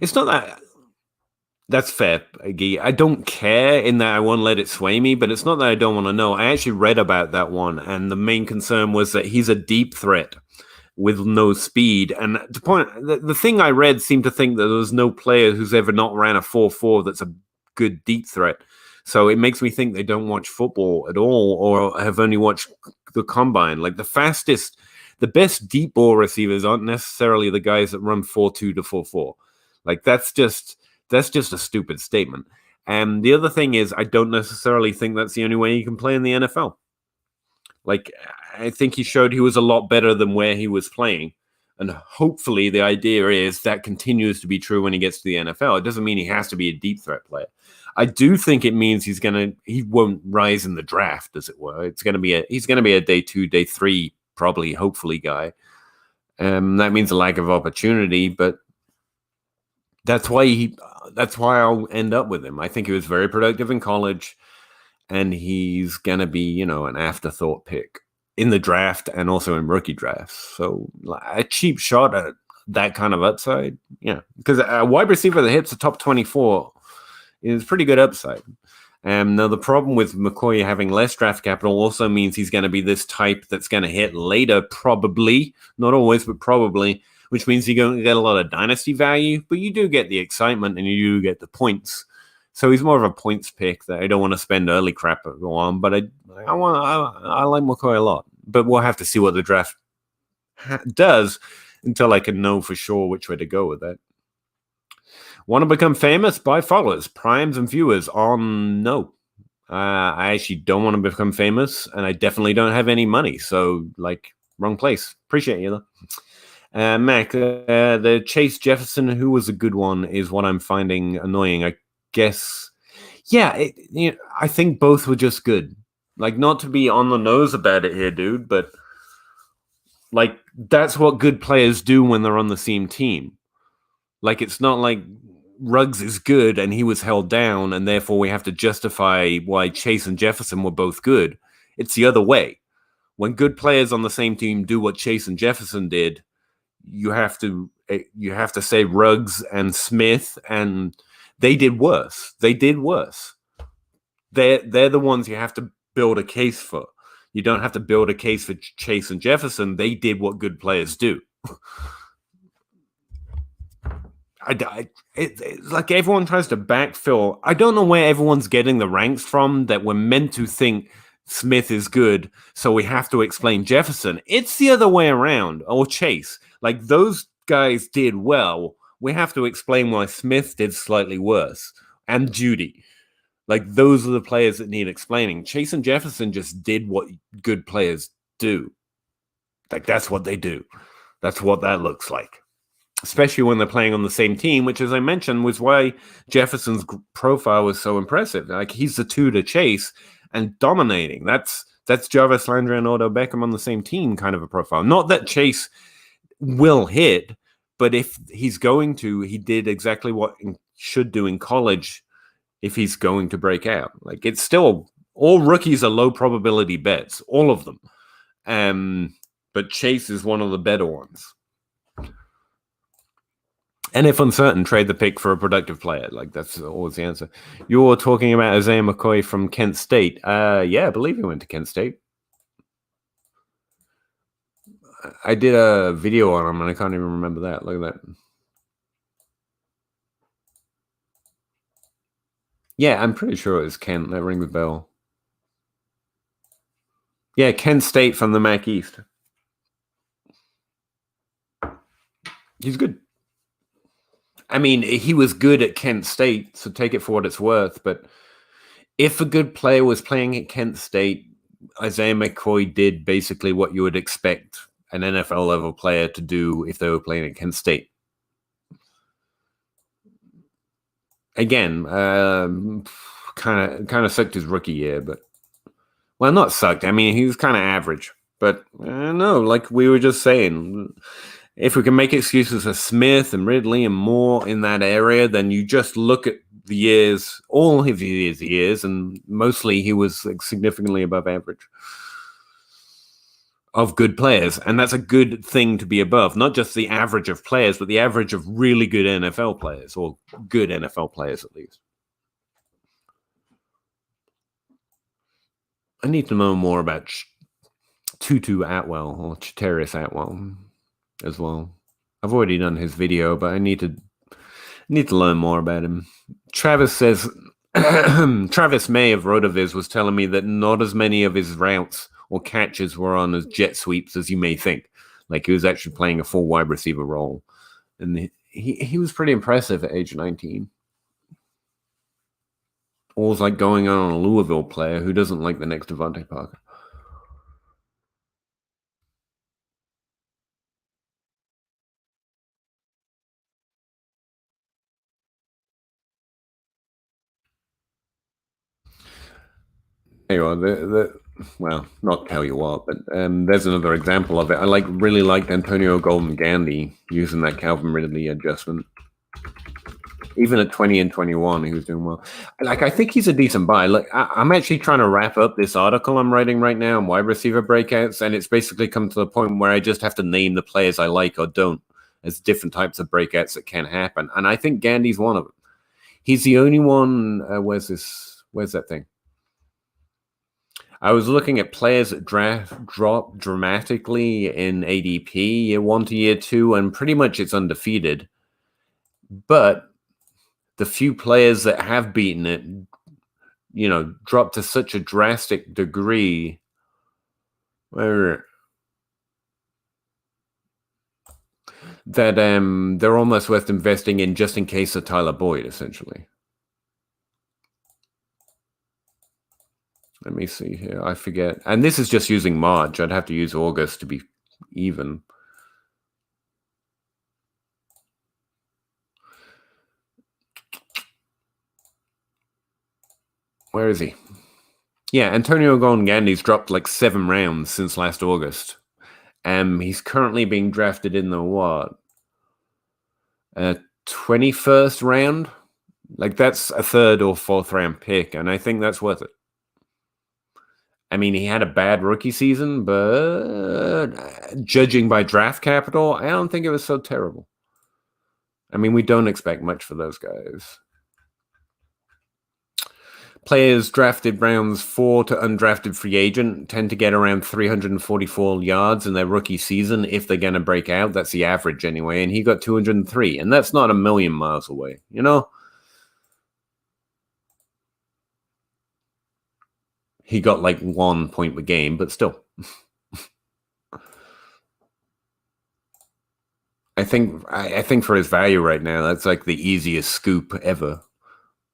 It's not that. That's fair, Iggy. I don't care in that I won't let it sway me, but it's not that I don't want to know. I actually read about that one, and the main concern was that he's a deep threat with no speed. And the thing I read seemed to think that there's no player who's ever not ran a 4.4 that's a good deep threat. So it makes me think they don't watch football at all, or have only watched the combine. Like the best deep ball receivers aren't necessarily the guys that run 4.2 to 4.4. Like that's just a stupid statement. And the other thing is, I don't necessarily think that's the only way you can play in the NFL. Like, I think he showed he was a lot better than where he was playing. And hopefully the idea is that continues to be true when he gets to the NFL. It doesn't mean he has to be a deep threat player. I do think it means he won't rise in the draft, as it were. He's going to be a day 2, day 3, probably, hopefully guy. That means a lack of opportunity, but that's why I'll end up with him. I think he was very productive in college, and he's going to be, an afterthought pick in the draft and also in rookie drafts. So a cheap shot at that kind of upside. Yeah, because a wide receiver that hits the top 24 is pretty good upside. Now, the problem with McCoy having less draft capital also means he's going to be this type that's going to hit later, probably. Not always, but probably. Which means you're going to get a lot of dynasty value, but you do get the excitement and you do get the points. So he's more of a points pick that I don't want to spend early crap on, but I like McCoy a lot. But we'll have to see what the draft does until I can know for sure which way to go with that. Want to become famous? Buy followers, primes, and viewers on no. I actually don't want to become famous, and I definitely don't have any money. So, wrong place. Appreciate you, though. Mac, the Chase Jefferson, who was a good one, is what I'm finding annoying. I guess, yeah, I think both were just good. Not to be on the nose about it here, dude, but that's what good players do when they're on the same team. It's not like Ruggs is good and he was held down, and therefore we have to justify why Chase and Jefferson were both good. It's the other way. When good players on the same team do what Chase and Jefferson did, you have to say Ruggs and Smith, and they did worse. They're the ones you have to build a case for. You don't have to build a case for Chase and Jefferson. They did what good players do. It's like everyone tries to backfill. I don't know where everyone's getting the ranks from that we're meant to think Smith is good, so we have to explain Jefferson. It's the other way around, or Chase. Those guys did well. We have to explain why Smith did slightly worse. And Judy. Those are the players that need explaining. Chase and Jefferson just did what good players do. That's what they do. That's what that looks like. Especially when they're playing on the same team, which, as I mentioned, was why Jefferson's profile was so impressive. He's the 2 to Chase and dominating. That's Jarvis Landry and Odell Beckham on the same team kind of a profile. Not that Chase will hit, but if he's going to, he did exactly what he should do in college if he's going to break out. It's still, all rookies are low probability bets, all of them. But Chase is one of the better ones. And if uncertain, trade the pick for a productive player. That's always the answer. You're talking about Isaiah McCoy from Kent State. Yeah, I believe he went to Kent State. I did a video on him, and I can't even remember that. Look at that. Yeah, I'm pretty sure it was Kent. That rings a bell. Yeah, Kent State from the MAC East. He's good. I mean, he was good at Kent State, so take it for what it's worth. But if a good player was playing at Kent State, Isaiah McCoy did basically what you would expect an NFL level player to do if they were playing at Kent State. Again, kind of sucked his rookie year, but not sucked. I mean, he was kind of average. But no, like we were just saying, If we can make excuses for Smith and Ridley and Moore in that area, then you just look at the years, all of his years, and mostly he was significantly above average of good players. And that's a good thing to be above, not just the average of players, but the average of really good NFL players, or good NFL players at least. I need to know more about Tutu Atwell, or Chatarius Atwell as well. I've already done his video, but I need to learn more about him. Travis says, Travis May of Rotoviz was telling me that not as many of his routes or catches were on as jet sweeps as you may think. Like he was actually playing a full wide receiver role. And he was pretty impressive at age 19. All's like going on a Louisville player who doesn't like the next Devontae Parker. Anyway, well, not tell you what, but there's another example of it. I really liked Antonio Golden Gandy using that Calvin Ridley adjustment. Even at 20 and 21, he was doing well. I think he's a decent buy. I'm actually trying to wrap up this article I'm writing right now on wide receiver breakouts, and it's basically come to the point where I just have to name the players I like or don't as different types of breakouts that can happen. And I think Gandy's one of them. He's the only one. Where's that thing? I was looking at players that drop dramatically in ADP year 1 to year 2, and pretty much it's undefeated. But the few players that have beaten it, dropped to such a drastic degree that they're almost worth investing in just in case of Tyler Boyd, essentially. Let me see here. I forget. And this is just using March. I'd have to use August to be even. Where is he? Yeah, Antonio Gandy's dropped like 7 rounds since last August. He's currently being drafted in the what? 21st round? Like that's a 3rd or 4th round pick, and I think that's worth it. I mean, he had a bad rookie season, but judging by draft capital, I don't think it was so terrible. I mean, we don't expect much for those guys. Players drafted rounds 4 to undrafted free agent tend to get around 344 yards in their rookie season if they're going to break out. That's the average anyway, and he got 203, and that's not a million miles away, He got like 1 point per game, but still. I think for his value right now, that's like the easiest scoop ever.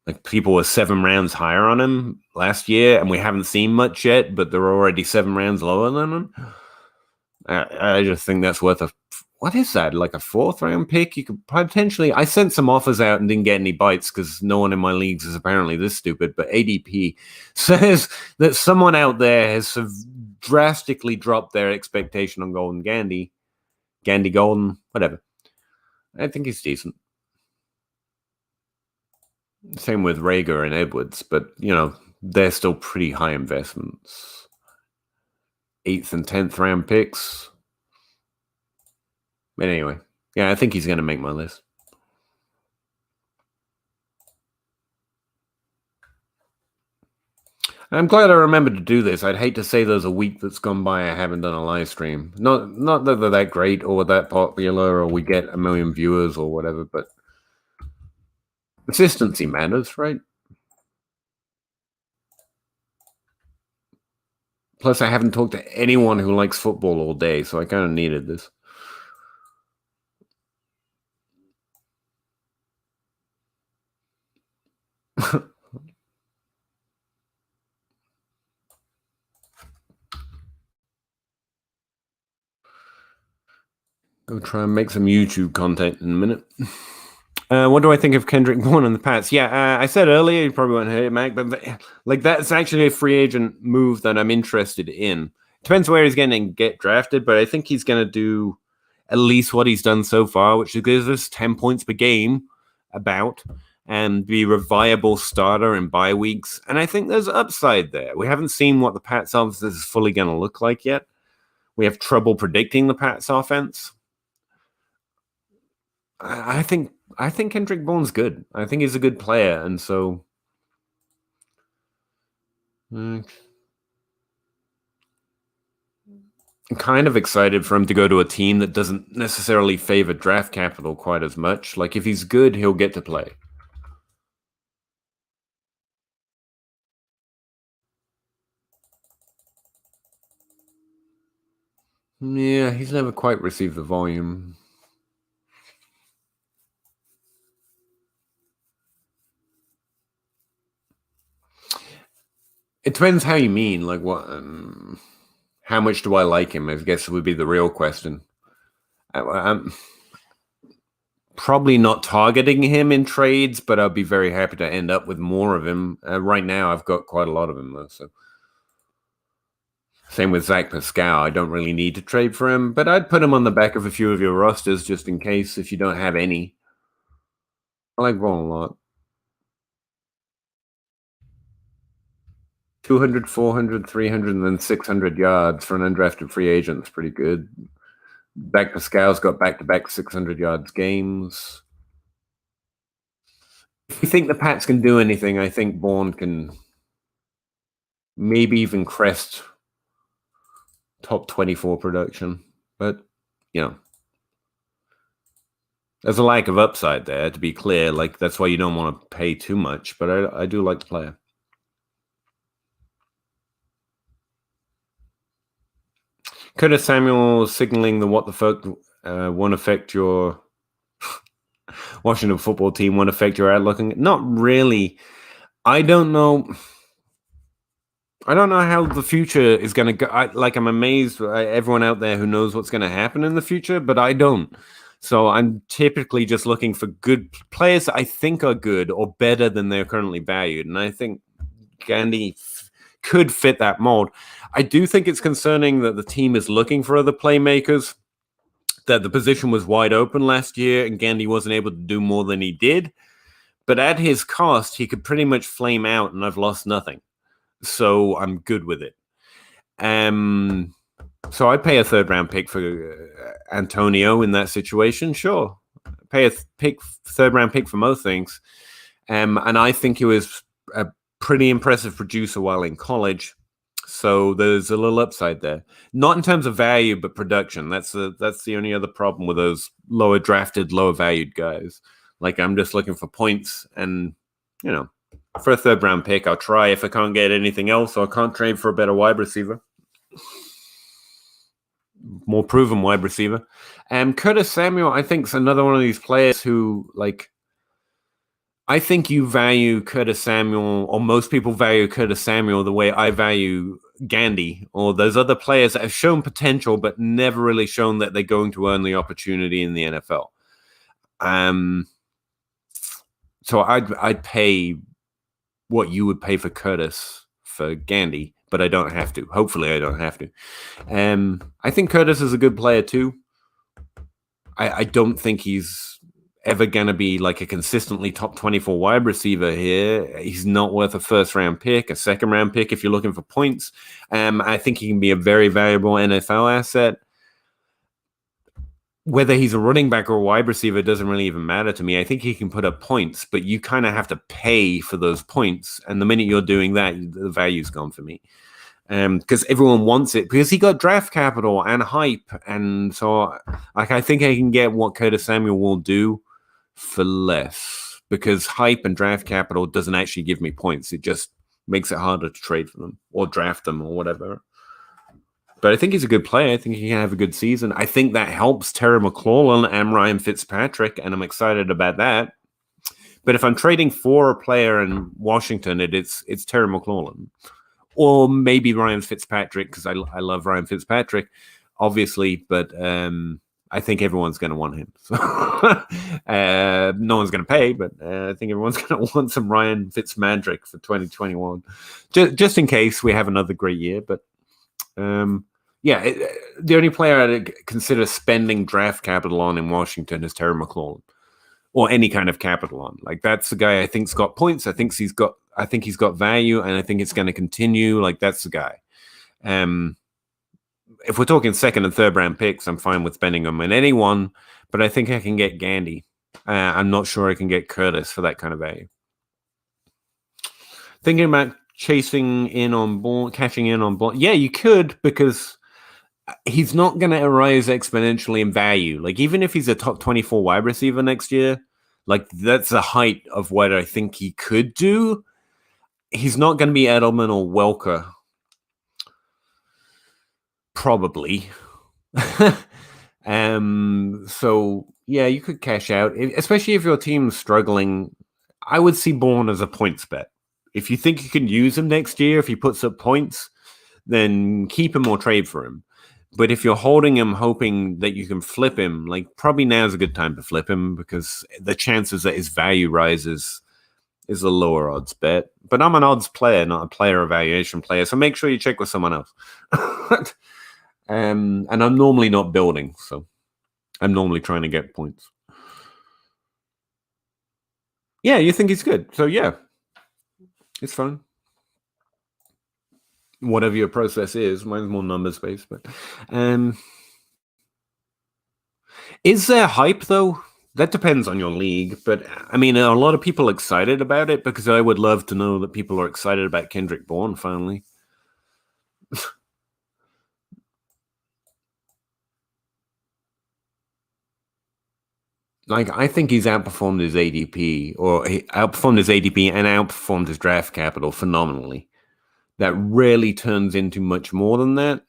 Like people were 7 rounds higher on him last year, and we haven't seen much yet, but they're already 7 rounds lower than him. I just think that's worth what is that? Like a 4th round pick? You could potentially. I sent some offers out and didn't get any bites because no one in my leagues is apparently this stupid. But ADP says that someone out there has drastically dropped their expectation on Golden Gandy Golden, whatever. I think he's decent. Same with Rager and Edwards, but they're still pretty high investments. 8th and 10th round picks. But anyway, yeah, I think he's going to make my list. I'm glad I remembered to do this. I'd hate to say there's a week that's gone by I haven't done a live stream. Not that they're that great or that popular or we get 1 million viewers or whatever, but consistency matters, right? Plus, I haven't talked to anyone who likes football all day, so I kind of needed this. Go try and make some YouTube content in a minute. What do I think of Kendrick Bourne in the past? Yeah, I said earlier, you probably won't hear it, Mac, but like that's actually a free agent move that I'm interested in. Depends where he's going to get drafted, but I think he's going to do at least what he's done so far, which gives us 10 points per game and be a viable starter in bye weeks. And I think there's upside there. We haven't seen what the Pats offense is fully going to look like yet. We have trouble predicting the Pats offense. I think Kendrick Bourne's good. I think he's a good player, and so I'm kind of excited for him to go to a team that doesn't necessarily favor draft capital quite as much. Like, if he's good, he'll get to play. Yeah, he's never quite received the volume. It depends how you mean. Like, what? How much do I like him? I guess would be the real question. I'm probably not targeting him in trades, but I'd be very happy to end up with more of him. Right now, I've got quite a lot of him, though. So, same with Zach Pascal. I don't really need to trade for him, but I'd put him on the back of a few of your rosters just in case if you don't have any. I like Vaughn a lot. 200, 400, 300, and then 600 yards for an undrafted free agent is pretty good. Zach Pascal's got back-to-back 600 yards games. If you think the Pats can do anything, I think Bourne can maybe even crest top 24 production. But, there's a lack of upside there, to be clear. Like, that's why you don't want to pay too much. But I do like the player. Curtis Samuel signaling the what the fuck won't affect your Washington football team, won't affect your outlook. Not really. I don't know how the future is going to go. I'm amazed by everyone out there who knows what's going to happen in the future, but I don't. So I'm typically just looking for good players that I think are good or better than they're currently valued. And I think Gandy could fit that mold. I do think it's concerning that the team is looking for other playmakers, that the position was wide open last year and Gandy wasn't able to do more than he did. But at his cost, he could pretty much flame out and I've lost nothing. So I'm good with it. So I'd pay a third-round pick for Antonio in that situation. Sure. Pay a third-round pick for most things. And I think he was a pretty impressive producer while in college. So there's a little upside there. Not in terms of value, but production. That's the only other problem with those lower drafted, lower valued guys. Like, I'm just looking for points and, for a third-round pick, I'll try. If I can't get anything else, or I can't trade for a better wide receiver. More proven wide receiver. Curtis Samuel, I think, is another one of these players who, I think you value Curtis Samuel, or most people value Curtis Samuel the way I value Gandy, or those other players that have shown potential but never really shown that they're going to earn the opportunity in the NFL. So I'd pay what you would pay for Curtis for Gandy, but I don't have to. Hopefully I don't have to. I think Curtis is a good player too. I don't think he's ever going to be like a consistently top 24 wide receiver here. He's not worth a first-round pick, a second-round pick if you're looking for points. I think he can be a very valuable NFL asset. Whether he's a running back or a wide receiver doesn't really even matter to me. I think he can put up points, but you kind of have to pay for those points. And the minute you're doing that, the value's gone for me. Because everyone wants it, because he got draft capital and hype. And so I think I can get what Curtis Samuel will do for less, because hype and draft capital doesn't actually give me points. It just makes it harder to trade for them or draft them or whatever. But I think he's a good player. I think he can have a good season. I think that helps Terry McLaurin and Ryan Fitzpatrick, and I'm excited about that. But if I'm trading for a player in Washington, it's Terry McLaurin. Or maybe Ryan Fitzpatrick, because I love Ryan Fitzpatrick, obviously, but I think everyone's going to want him. So, no one's going to pay, but I think everyone's going to want some Ryan Fitzpatrick for 2021, just in case we have another great year. But Yeah, the only player I'd consider spending draft capital on in Washington is Terry McLaurin, or any kind of capital on. Like, that's the guy I think's got points. I think he's got value, and I think it's going to continue. Like, that's the guy. If we're talking second and third round picks, I'm fine with spending them in anyone, but I think I can get Gandy. I'm not sure I can get Curtis for that kind of value. Thinking about cashing in on Bourne. Yeah, you could, because he's not going to rise exponentially in value. Like, even if he's a top 24 wide receiver next year, like, that's the height of what I think he could do. He's not going to be Edelman or Welker. Probably. So yeah, you could cash out, especially if your team's struggling. I would see Bourne as a points bet. If you think you can use him next year, if he puts up points, then keep him or trade for him. But if you're holding him, hoping that you can flip him, like, probably now's a good time to flip him, because the chances that his value rises is a lower odds bet. But I'm an odds player, not a player evaluation player, so make sure you check with someone else. And I'm normally not building, so I'm normally trying to get points. Yeah, you think he's good, so yeah, it's fine. Whatever your process is, mine's more numbers based, but is there hype though? That depends on your league, but I mean, are a lot of people excited about it? Because I would love to know that people are excited about Kendrick Bourne finally. Like, I think he's outperformed his ADP, or he outperformed his ADP and outperformed his draft capital phenomenally. That rarely turns into much more than that.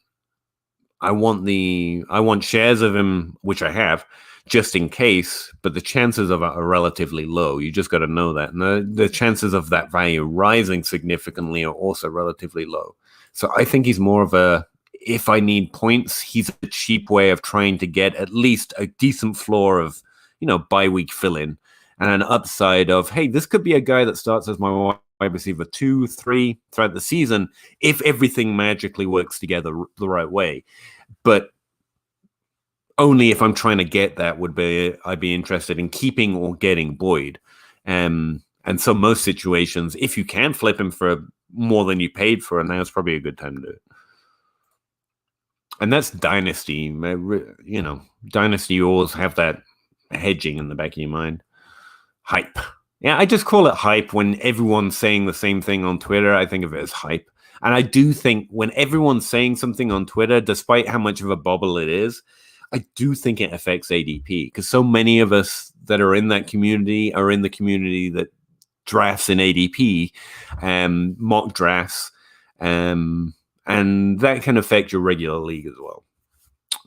I want shares of him, which I have, just in case, but the chances of it are relatively low. You just got to know that. And the chances of that value rising significantly are also relatively low. So I think he's more of a, if I need points, he's a cheap way of trying to get at least a decent floor of, bye-week fill-in, and an upside of, hey, this could be a guy that starts as my wide receiver 2, 3 throughout the season if everything magically works together the right way. But only if I'm trying to get that I'd be interested in keeping or getting Boyd. And so most situations, if you can flip him for more than you paid for, now it's probably a good time to do it. And that's Dynasty. Dynasty, you always have that hedging in the back of your mind. Hype. Yeah, I just call it hype when everyone's saying the same thing on Twitter. I think of it as hype. And I do think when everyone's saying something on Twitter, despite how much of a bubble it is, I do think it affects ADP, because so many of us that are in that community are in the community that drafts in ADP, mock drafts, and that can affect your regular league as well.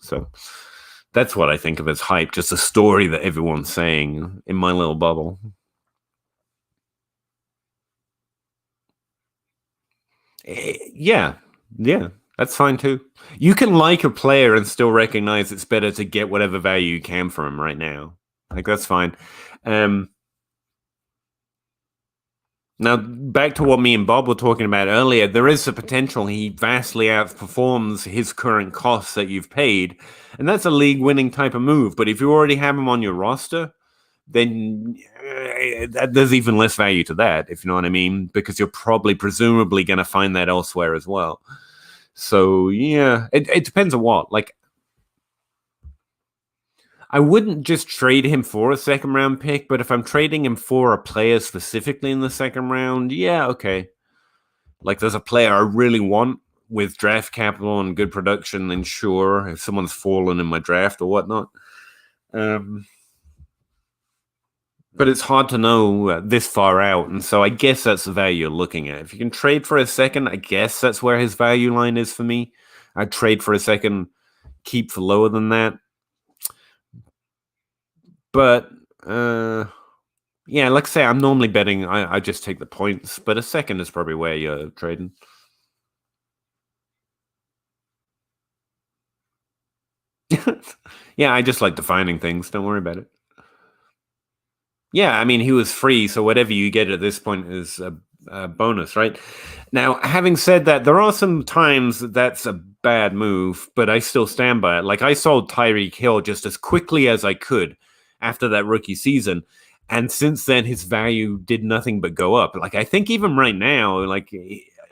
So that's what I think of as hype, just a story that everyone's saying in my little bubble. Yeah, that's fine too. You can like a player and still recognize it's better to get whatever value you can from him right now. Like, that's fine. Now, back to what me and Bob were talking about earlier, there is a potential he vastly outperforms his current costs that you've paid, and that's a league-winning type of move. But if you already have him on your roster, then there's even less value to that, if you know what I mean, because you're presumably going to find that elsewhere as well. So, yeah, it depends on what. Like, I wouldn't just trade him for a second-round pick, but if I'm trading him for a player specifically in the second round, yeah, okay. Like, there's a player I really want with draft capital and good production, then sure, if someone's fallen in my draft or whatnot. But it's hard to know this far out, and so I guess that's the value you're looking at. If you can trade for a second, I guess that's where his value line is for me. I'd trade for a second, keep for lower than that. But, yeah, like I say, I'm normally betting I just take the points, but a second is probably where you're trading. Yeah, I just like defining things. Don't worry about it. Yeah, I mean, he was free, so whatever you get at this point is a bonus, right? Now, having said that, there are some times that's a bad move, but I still stand by it. Like, I sold Tyreek Hill just as quickly as I could after that rookie season. And since then, his value did nothing but go up. Like, I think even right now, like,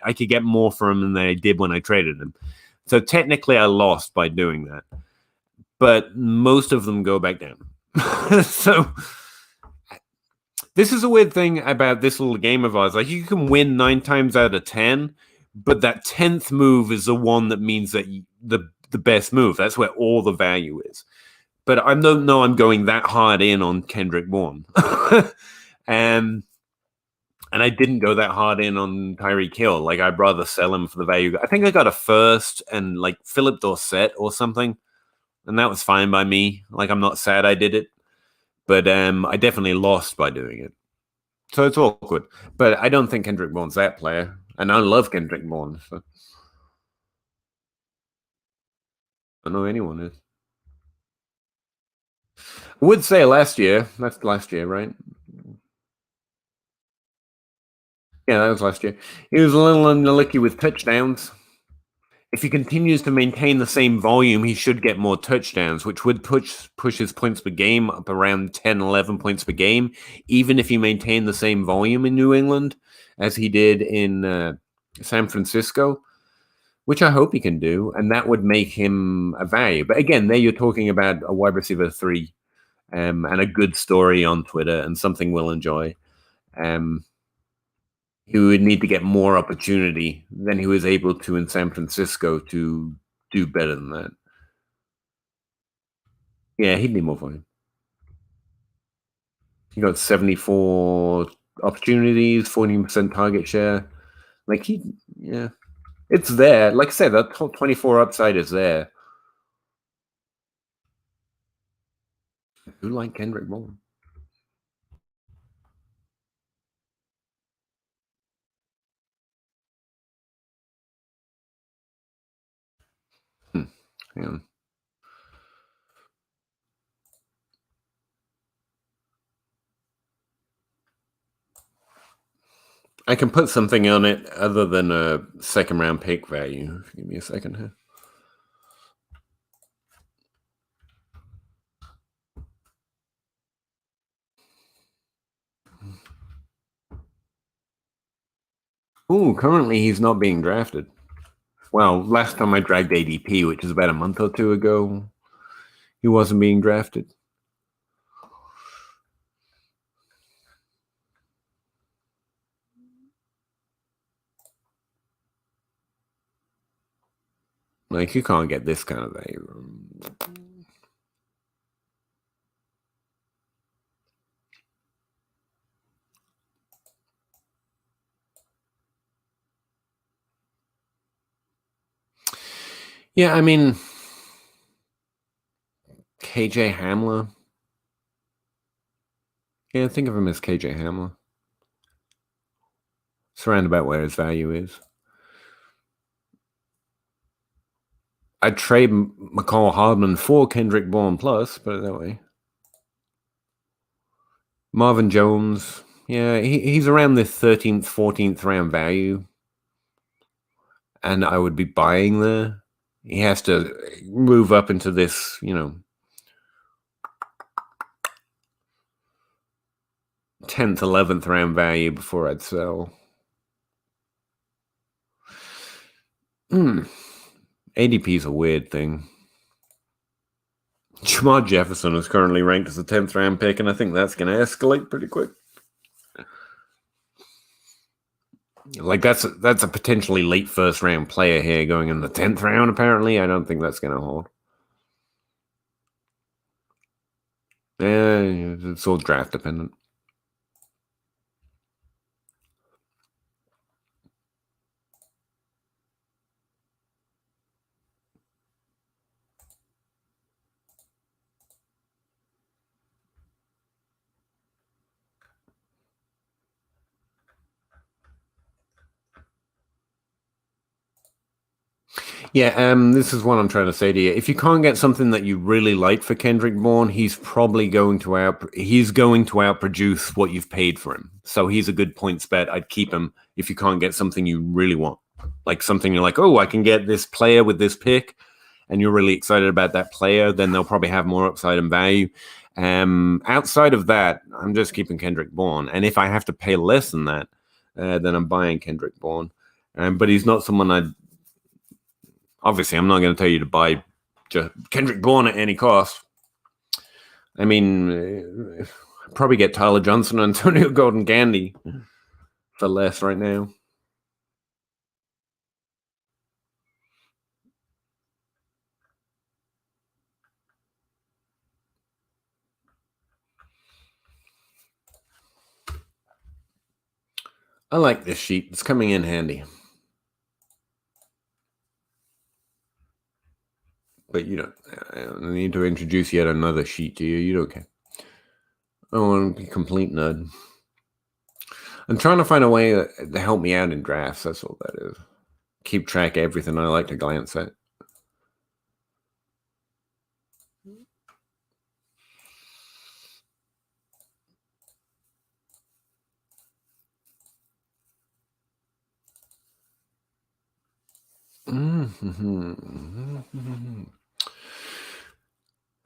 I could get more for him than I did when I traded him. So technically, I lost by doing that. But most of them go back down. So this is a weird thing about this little game of ours. Like, you can win 9 times out of 10, but that 10th move is the one that means that the best move. That's where all the value is. But I don't know I'm going that hard in on Kendrick Bourne. And I didn't go that hard in on Tyreek Hill. Like, I'd rather sell him for the value. I think I got a first and like Philip Dorsett or something. And that was fine by me. Like, I'm not sad I did it. But I definitely lost by doing it. So it's awkward. But I don't think Kendrick Bourne's that player. And I love Kendrick Bourne. So. I don't know anyone is. I would say last year. That's last year, right? Yeah, that was last year. He was a little unlucky with touchdowns. If he continues to maintain the same volume, he should get more touchdowns, which would push his points per game up around 10, 11 points per game, even if he maintained the same volume in New England as he did in San Francisco, which I hope he can do, and that would make him a value. But again, there you're talking about a wide receiver 3 and a good story on Twitter and something we'll enjoy. He would need to get more opportunity than he was able to in San Francisco to do better than that. Yeah, he'd need more volume. He got 74 opportunities, 14% target share. Like, yeah, it's there. Like I said, that 24 upside is there. Who like Kendrick Bourne? Hang on. I can put something on it other than a second round pick value. Give me a second here. Ooh, currently he's not being drafted. Well, last time I dragged ADP, which is about a month or 2 ago, he wasn't being drafted. Like, you can't get this kind of value. Yeah, I mean, KJ Hamler. Yeah, think of him as KJ Hamler. It's around about where his value is. I'd trade McCall Hardman for Kendrick Bourne plus, put it that way. Marvin Jones. Yeah, he's around the 13th, 14th round value. And I would be buying there. He has to move up into this, 10th, 11th round value before I'd sell. ADP is a weird thing. Jamar Jefferson is currently ranked as a 10th round pick, and I think that's going to escalate pretty quick. Like, that's a potentially late first round player here going in the 10th round, apparently. I don't think that's going to hold. Yeah, it's all draft dependent. Yeah, this is what I'm trying to say to you. If you can't get something that you really like for Kendrick Bourne, he's probably going to outproduce what you've paid for him. So he's a good points bet. I'd keep him if you can't get something you really want. like something you're like, oh, I can get this player with this pick, and you're really excited about that player, then they'll probably have more upside and value. Outside of that, I'm just keeping Kendrick Bourne. And if I have to pay less than that, then I'm buying Kendrick Bourne. But he's not someone obviously, I'm not going to tell you to buy Kendrick Bourne at any cost. I mean, probably get Tyler Johnson and Antonio Gordon Gandy for less right now. I like this sheet. It's coming in handy. But you don't need to introduce yet another sheet to you. You don't care. I want to be complete nerd. I'm trying to find a way to help me out in drafts. That's all that is. Keep track of everything I like to glance at.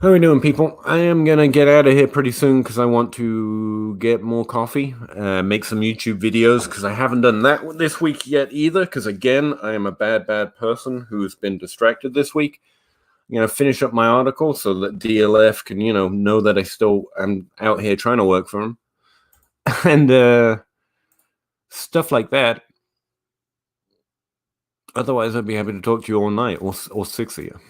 How are we doing, people? I am going to get out of here pretty soon because I want to get more coffee, make some YouTube videos because I haven't done that this week yet either because, again, I am a bad person who's been distracted this week. I'm going to finish up my article so that DLF can, know that I still am out here trying to work for them. And stuff like that. Otherwise, I'd be happy to talk to you all night, or 6 of you.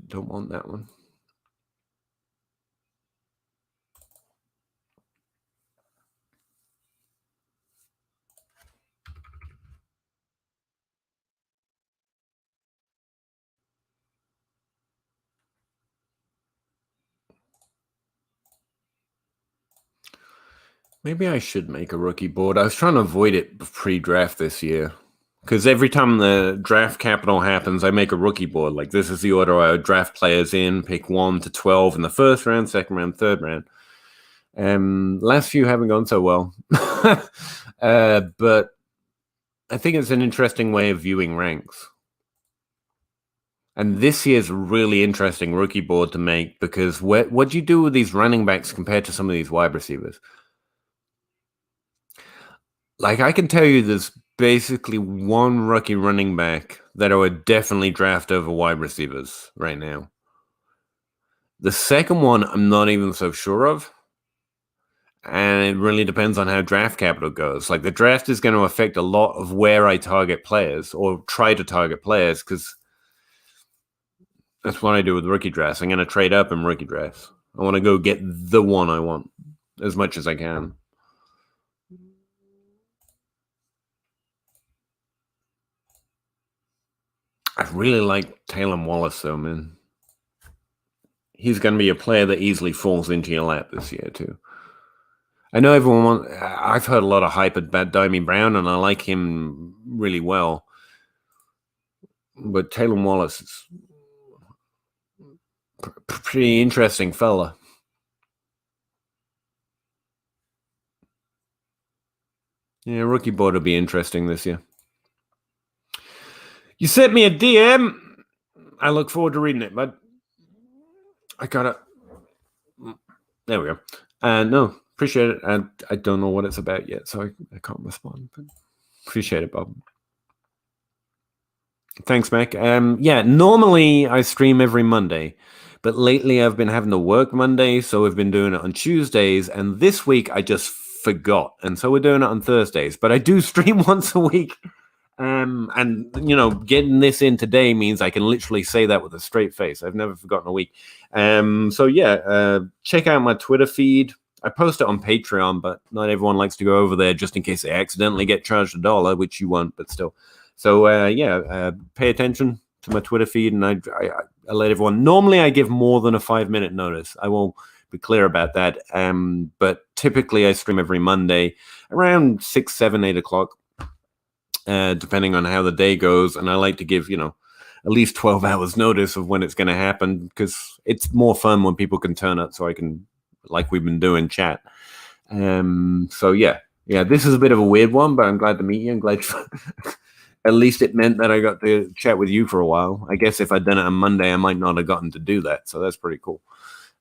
Don't want that one. Maybe I should make a rookie board. I was trying to avoid it pre-draft this year. Because every time the draft capital happens, I make a rookie board. Like, this is the order I would draft players in, pick 1 to 12 in the first round, second round, third round. Last few haven't gone so well. But I think it's an interesting way of viewing ranks. And this year's a really interesting rookie board to make because what do you do with these running backs compared to some of these wide receivers? Like, I can tell you there's basically one rookie running back that I would definitely draft over wide receivers right now. The second one, I'm not even so sure of. And it really depends on how draft capital goes. Like, the draft is going to affect a lot of where I target players or try to target players because that's what I do with rookie drafts. I'm going to trade up in rookie drafts. I want to go get the one I want as much as I can. I really like Taylor Wallace, though, man. He's going to be a player that easily falls into your lap this year, too. I know I've heard a lot of hype about Dimey Brown, and I like him really well. But Taylor Wallace is a pretty interesting fella. Yeah, rookie board will be interesting this year. You sent me a DM. I look forward to reading it, bud. I got it. There we go. No, appreciate it. And I don't know what it's about yet, so I can't respond. But appreciate it, Bob. Thanks, Mac. Yeah, normally I stream every Monday, but lately I've been having to work Monday, so we've been doing it on Tuesdays. And this week I just forgot, and so we're doing it on Thursdays. But I do stream once a week. And getting this in today means I can literally say that with a straight face. I've never forgotten a week. So yeah, check out my Twitter feed. I post it on Patreon, but not everyone likes to go over there just in case they accidentally get charged $1, which you won't, but still. So pay attention to my Twitter feed, and I let everyone. Normally, I give more than a 5-minute notice. I will be clear about that. But typically, I stream every Monday around 6, 7, 8 o'clock. Depending on how the day goes, and I like to give at least 12 hours notice of when it's going to happen, because it's more fun when people can turn up so I can, like we've been doing, chat. So yeah, this is a bit of a weird one, but I'm glad to meet you. I'm glad at least it meant that I got to chat with you for a while. I guess if I'd done it on Monday, I might not have gotten to do that. So that's pretty cool.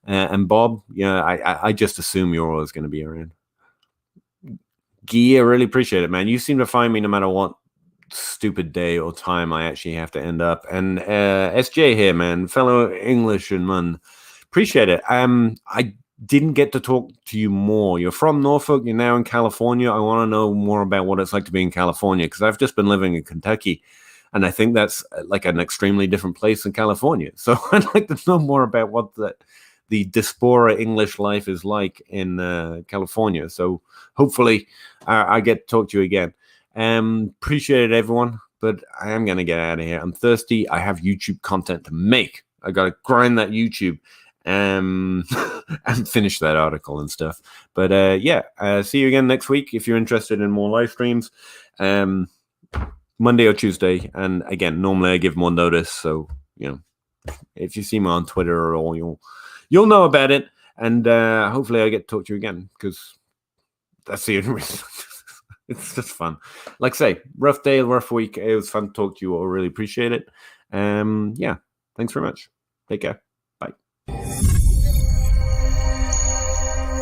And Bob, I just assume you're always going to be around. Guy, I really appreciate it, man. You seem to find me no matter what stupid day or time I actually have to end up. And SJ here, man, fellow Englishman, appreciate it. I didn't get to talk to you more. You're from Norfolk, you're now in California. I want to know more about what it's like to be in California, because I've just been living in Kentucky, and I think that's like an extremely different place than California. So I'd like to know more about what the diaspora English life is like in California. So hopefully I get to talk to you again. Appreciate it, everyone, but I am going to get out of here. I'm thirsty. I have YouTube content to make. I got to grind that YouTube and finish that article and stuff. But see you again next week if you're interested in more live streams. Monday or Tuesday. And again, normally I give more notice. So, if you see me on Twitter or all, you'll know about it. And hopefully I get to talk to you again, because that's the only reason. It's just fun. Like I say, rough day, rough week. It was fun to talk to you all. Really appreciate it. Thanks very much. Take care.